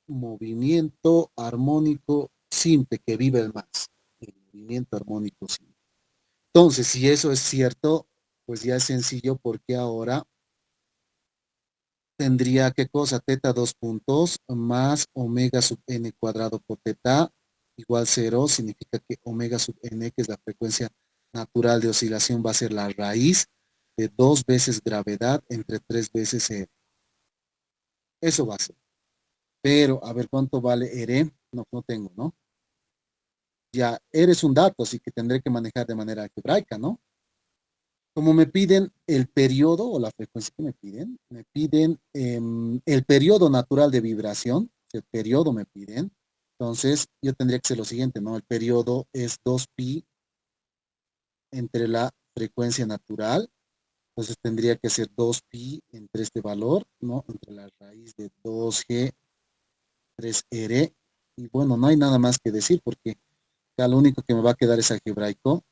A: movimiento armónico simple que vive el más. El movimiento armónico simple. Entonces, si eso es cierto, pues ya es sencillo porque ahora tendría, ¿qué cosa? Teta 2 puntos más omega sub n cuadrado por teta igual 0. Significa que omega sub n, que es la frecuencia natural de oscilación, va a ser la raíz de 2 veces gravedad entre 3 veces R. Eso va a ser. Pero, a ver, ¿cuánto vale R? No, no tengo, ¿no? Ya, R es un dato, así que tendré que manejar de manera algebraica, ¿no? Como me piden el periodo o la frecuencia que me piden el periodo natural de vibración, el periodo me piden, entonces yo tendría que ser lo siguiente, ¿no? El periodo es 2pi entre la frecuencia natural, entonces tendría que ser 2pi entre este valor, ¿no? Entre la raíz de 2g 3r, y bueno, no hay nada más que decir porque acá lo único que me va a quedar es algebraico.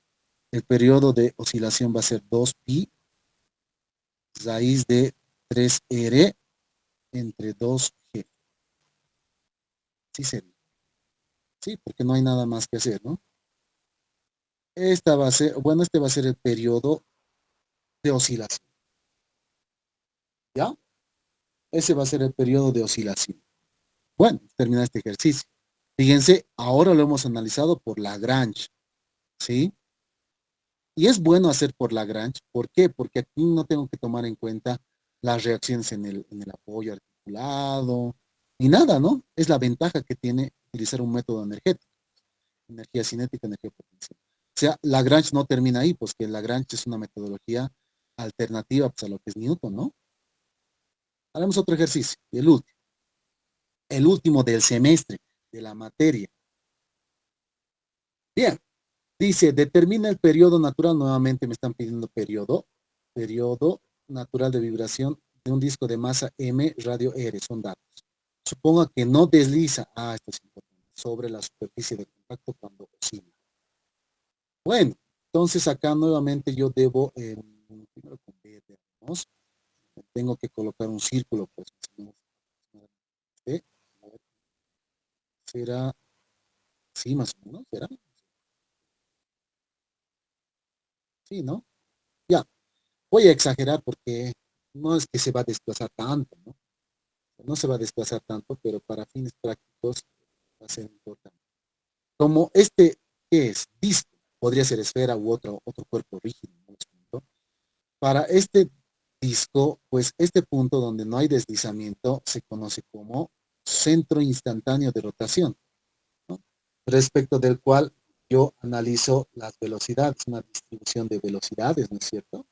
A: El periodo de oscilación va a ser 2pi raíz de 3R entre 2G. Sí sería. Sí, porque no hay nada más que hacer, ¿no? Esta va a ser, bueno, este va a ser el periodo de oscilación. ¿Ya? Ese va a ser el periodo de oscilación. Bueno, termina este ejercicio. Fíjense, ahora lo hemos analizado por Lagrange, ¿sí? Y es bueno hacer por Lagrange. ¿Por qué? Porque aquí no tengo que tomar en cuenta las reacciones en el apoyo articulado, ni nada, ¿no? Es la ventaja que tiene utilizar un método energético. Energía cinética, energía potencial. O sea, Lagrange no termina ahí, pues que Lagrange es una metodología alternativa pues, a lo que es Newton, ¿no? Haremos otro ejercicio, el último del semestre, de la materia. Bien, dice, determina el periodo natural, nuevamente me están pidiendo periodo natural de vibración de un disco de masa M, radio R, son datos. Suponga que no desliza, esto es importante, sobre la superficie de contacto cuando oscila. Bueno, entonces acá nuevamente yo debo, primero con B, veamos, tengo que colocar un círculo, pues, ¿eh? Será, sí, más o menos, ¿será? Sí, ¿no? Ya, voy a exagerar porque no es que se va a desplazar tanto, ¿no? No se va a desplazar tanto, pero para fines prácticos va a ser importante. Como este, ¿qué es? Disco, podría ser esfera u otro cuerpo rígido, ¿no? Para este disco, pues este punto donde no hay deslizamiento se conoce como centro instantáneo de rotación, ¿no? Respecto del cual yo analizo las velocidades, una distribución de velocidades, ¿no es cierto?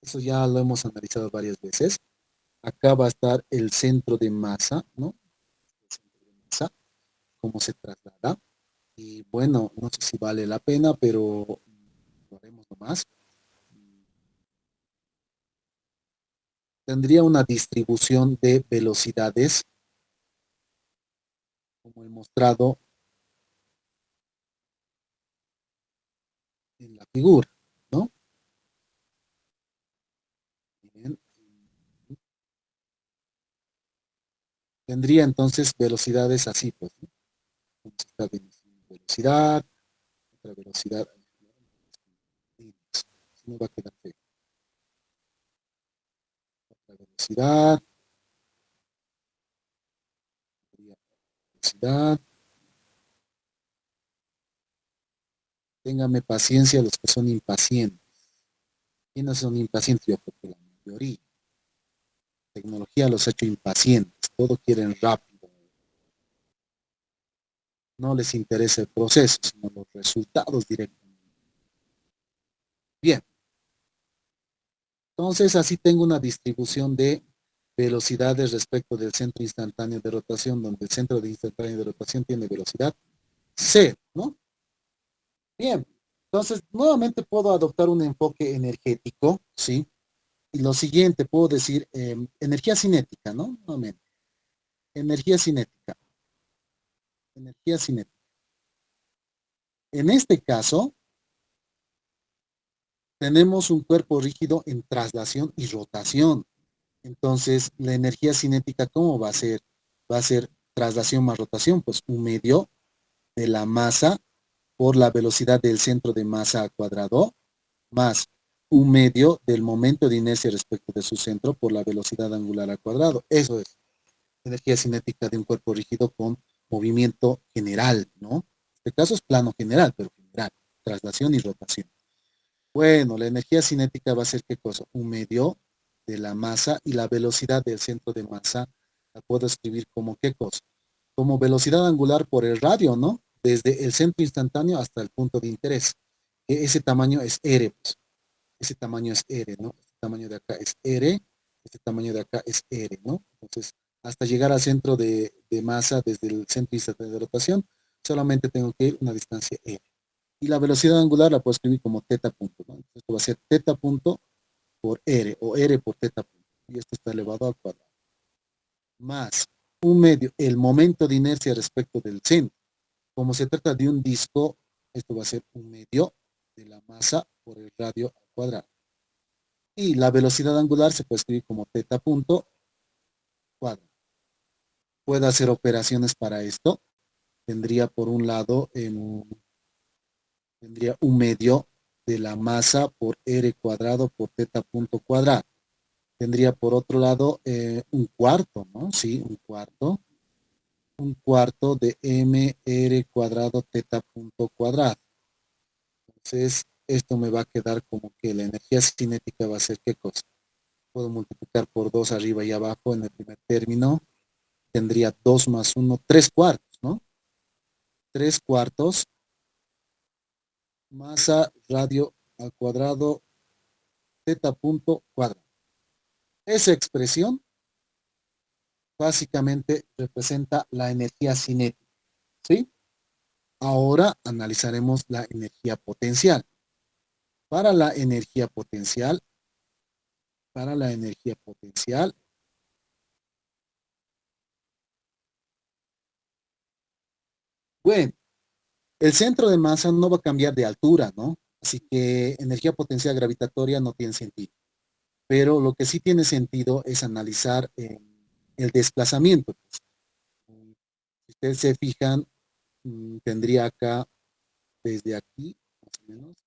A: Eso ya lo hemos analizado varias veces. Acá va a estar el centro de masa, ¿no? El centro de masa, cómo se traslada. Y bueno, no sé si vale la pena, pero lo haremos nomás. Tendría una distribución de velocidades, como he mostrado en la figura, ¿no? Bien. Tendría entonces velocidades así, pues, ¿no? Vamos a estar definiendo velocidad, otra velocidad. Si no va a quedar feo. Otra velocidad, velocidad. Téngame paciencia los que son impacientes. ¿Quiénes son impacientes? Yo creo que la mayoría. La tecnología los ha hecho impacientes. Todo quieren rápido. No les interesa el proceso, sino los resultados directamente. Bien. Entonces, así tengo una distribución de velocidades respecto del centro instantáneo de rotación, donde el centro de instantáneo de rotación tiene velocidad cero, ¿no? Bien. Entonces, nuevamente puedo adoptar un enfoque energético, ¿sí? Y lo siguiente, puedo decir energía cinética, ¿no? Nuevamente. Energía cinética. Energía cinética. En este caso, tenemos un cuerpo rígido en traslación y rotación. Entonces, la energía cinética, ¿cómo va a ser? Va a ser traslación más rotación, pues un medio de la masa por la velocidad del centro de masa al cuadrado, más un medio del momento de inercia respecto de su centro por la velocidad angular al cuadrado. Eso es energía cinética de un cuerpo rígido con movimiento general, ¿no? En este caso es plano general, pero general, traslación y rotación. Bueno, la energía cinética va a ser ¿qué cosa? Un medio de la masa y la velocidad del centro de masa la puedo escribir como ¿qué cosa? Como velocidad angular por el radio, ¿no? Desde el centro instantáneo hasta el punto de interés. Ese tamaño es R, pues. Ese tamaño es R, ¿no? Este tamaño de acá es R, este tamaño de acá es R, ¿no? Entonces, hasta llegar al centro de masa desde el centro instantáneo de rotación, solamente tengo que ir una distancia R. Y la velocidad angular la puedo escribir como teta punto, ¿no? Entonces, esto va a ser teta punto por R, o R por teta punto. Y esto está elevado al cuadrado. Más un medio, el momento de inercia respecto del centro. Como se trata de un disco, esto va a ser un medio de la masa por el radio al cuadrado. Y la velocidad angular se puede escribir como teta punto cuadrado. Puedo hacer operaciones para esto. Tendría por un lado, tendría un medio de la masa por R cuadrado por teta punto cuadrado. Tendría por otro lado un cuarto, ¿no? Sí, un cuarto. Un cuarto de mr cuadrado teta punto cuadrado. Entonces, esto me va a quedar como que la energía cinética va a ser ¿qué cosa? Puedo multiplicar por 2 arriba y abajo en el primer término. Tendría 2 más 1, 3 cuartos, ¿no? 3 cuartos, masa radio al cuadrado, teta punto cuadrado. Esa expresión básicamente representa la energía cinética, ¿sí? Ahora analizaremos la energía potencial. Para la energía potencial, bueno, el centro de masa no va a cambiar de altura, ¿no? Así que energía potencial gravitatoria no tiene sentido. Pero lo que sí tiene sentido es analizar el desplazamiento. Si ustedes se fijan, tendría acá, desde aquí, más o menos,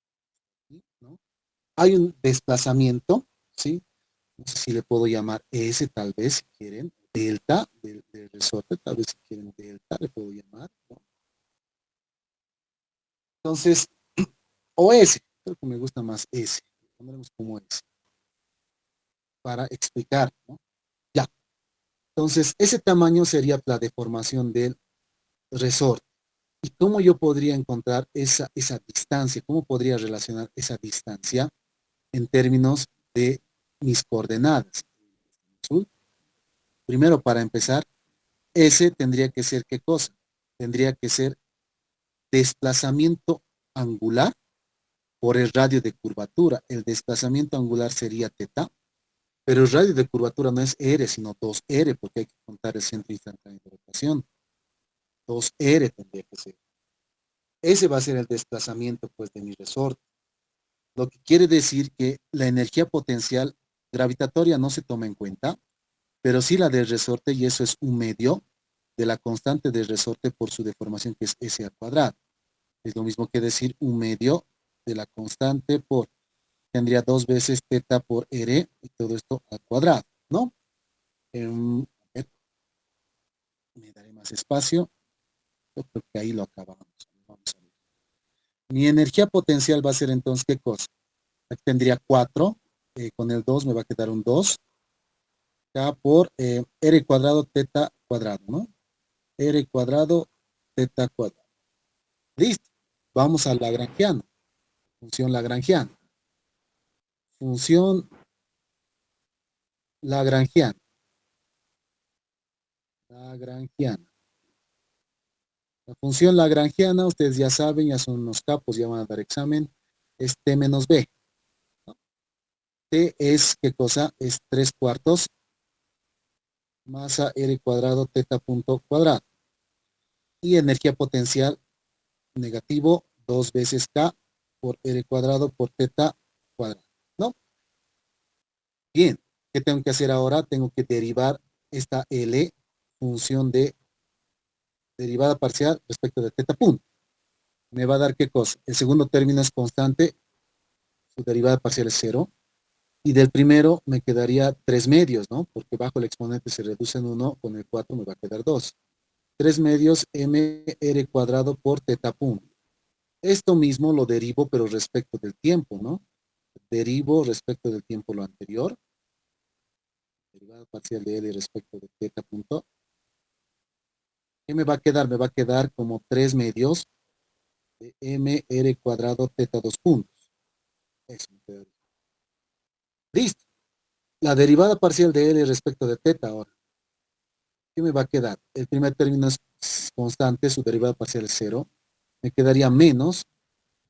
A: aquí, ¿no? Hay un desplazamiento, ¿sí? No sé si le puedo llamar S, tal vez, si quieren, delta del resorte, tal vez si quieren delta, le puedo llamar, ¿no? Entonces, o S, creo que me gusta más S, pondremos como S, para explicar, ¿no? Ya, entonces ese tamaño sería la deformación del resorte. ¿Y cómo yo podría encontrar esa distancia? ¿Cómo podría relacionar esa distancia en términos de mis coordenadas? Primero, para empezar, S tendría que ser ¿qué cosa? Tendría que ser desplazamiento angular por el radio de curvatura. El desplazamiento angular sería teta, pero el radio de curvatura no es R, sino 2R, porque hay que contar el centro instantáneo de rotación. 2R tendría que ser. Ese va a ser el desplazamiento, pues, de mi resorte. Lo que quiere decir que la energía potencial gravitatoria no se toma en cuenta, pero sí la del resorte, y eso es un medio de la constante del resorte por su deformación, que es S al cuadrado. Es lo mismo que decir un medio de la constante por, tendría 2 veces teta por R, y todo esto al cuadrado, ¿no? A ver, me daré más espacio. Yo creo que ahí lo acabamos. Vamos a ver. Mi energía potencial va a ser entonces, ¿qué cosa? Aquí tendría 4, con el 2 me va a quedar un 2, K por R cuadrado teta cuadrado, ¿no? R cuadrado teta cuadrado. Listo. Vamos a Lagrangiano. Función Lagrangiana. Función Lagrangiana. Lagrangiana. La función Lagrangiana, ustedes ya saben, ya son unos capos, ya van a dar examen, es T menos B. T es, ¿qué cosa? Es 3/4 masa R cuadrado teta punto cuadrado. Y energía potencial negativo 2 veces K por R cuadrado por teta cuadrado, ¿no? Bien, ¿qué tengo que hacer ahora? Tengo que derivar esta L, función de derivada parcial respecto de teta punto. Me va a dar ¿qué cosa? El segundo término es constante, su derivada parcial es 0. Y del primero me quedaría 3 medios, ¿no? Porque bajo el exponente se reduce en 1, con el 4 me va a quedar 2. 3 medios mr cuadrado por teta punto. Esto mismo lo derivo, pero respecto del tiempo, ¿no? Derivo respecto del tiempo lo anterior. Derivada parcial de L respecto de teta punto. ¿Qué me va a quedar? Me va a quedar como 3 medios de mr cuadrado teta 2 puntos. Eso me queda. Listo. La derivada parcial de L respecto de teta ahora. ¿Qué me va a quedar? El primer término es constante, su derivada parcial es 0. Me quedaría menos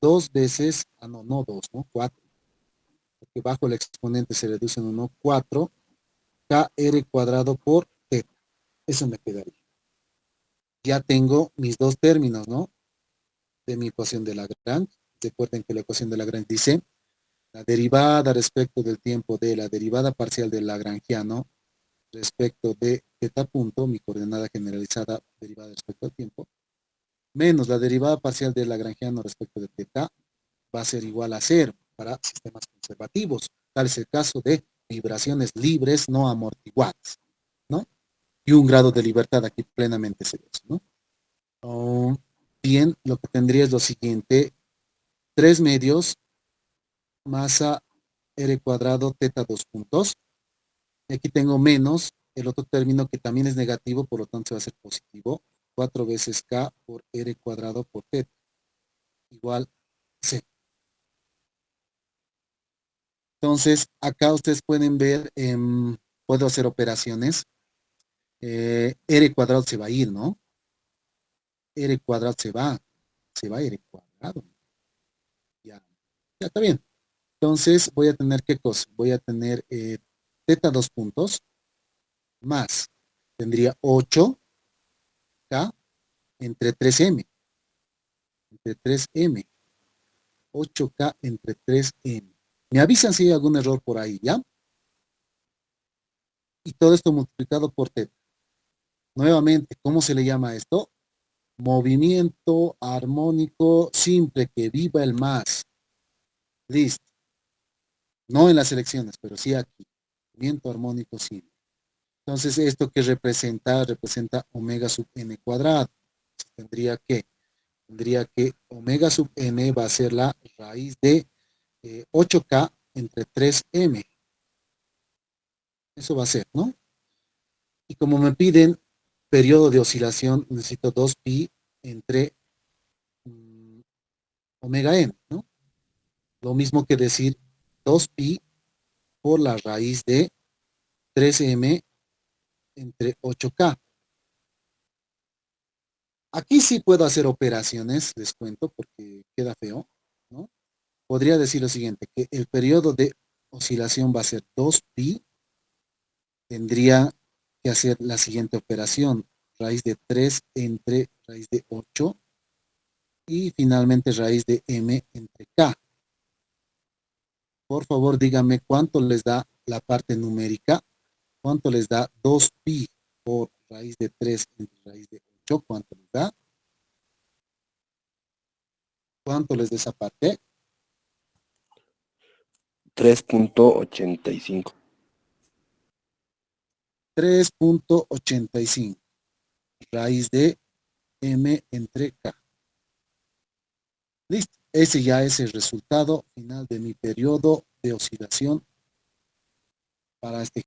A: 2 veces, no 2, ¿no? 4. Porque bajo el exponente se reduce en 1, 4 kr cuadrado por teta. Eso me quedaría. Ya tengo mis dos términos, ¿no? De mi ecuación de Lagrange. Recuerden que la ecuación de Lagrange dice la derivada respecto del tiempo de la derivada parcial del lagrangiano respecto de teta punto, mi coordenada generalizada derivada respecto al tiempo, menos la derivada parcial del lagrangiano respecto de teta, va a ser igual a 0 para sistemas conservativos. Tal es el caso de vibraciones libres no amortiguadas, ¿no? Y un grado de libertad aquí plenamente serioso, ¿no? Bien, lo que tendría es lo siguiente: 3 medios masa r cuadrado teta 2 puntos. Y aquí tengo menos el otro término que también es negativo, por lo tanto se va a hacer positivo. 4 veces k por r cuadrado por teta igual c. Entonces, acá ustedes pueden ver, puedo hacer operaciones. R cuadrado se va a ir, ¿no? R cuadrado se va R cuadrado. Ya, ya está bien. Entonces, voy a tener, ¿qué cosa? Voy a tener teta 2 puntos más, tendría 8k entre 3m. Entre 3m. 8k entre 3m. Me avisan si hay algún error por ahí, ¿ya? Y todo esto multiplicado por teta. Nuevamente, ¿cómo se le llama esto? Movimiento armónico simple, que viva el más. Listo. No en las elecciones, pero sí aquí. Movimiento armónico simple. Entonces, ¿esto qué representa? Representa omega sub n cuadrado. Tendría que omega sub n va a ser la raíz de 8k entre 3m. Eso va a ser, ¿no? Y como me piden periodo de oscilación, necesito 2pi entre omega n, ¿no? Lo mismo que decir 2pi por la raíz de 3m entre 8k. Aquí sí puedo hacer operaciones, les cuento, porque queda feo, ¿no? Podría decir lo siguiente, que el periodo de oscilación va a ser 2pi, tendría que hacer la siguiente operación: raíz de 3 entre raíz de 8 y finalmente raíz de m entre k. Por favor, díganme cuánto les da la parte numérica. ¿Cuánto les da 2pi por raíz de 3 entre raíz de 8? ¿Cuánto les da? ¿Cuánto les da esa parte?
E: 3.85.
A: 3.85. Raíz de m entre k. Listo. Ese ya es el resultado final de mi periodo de oscilación para este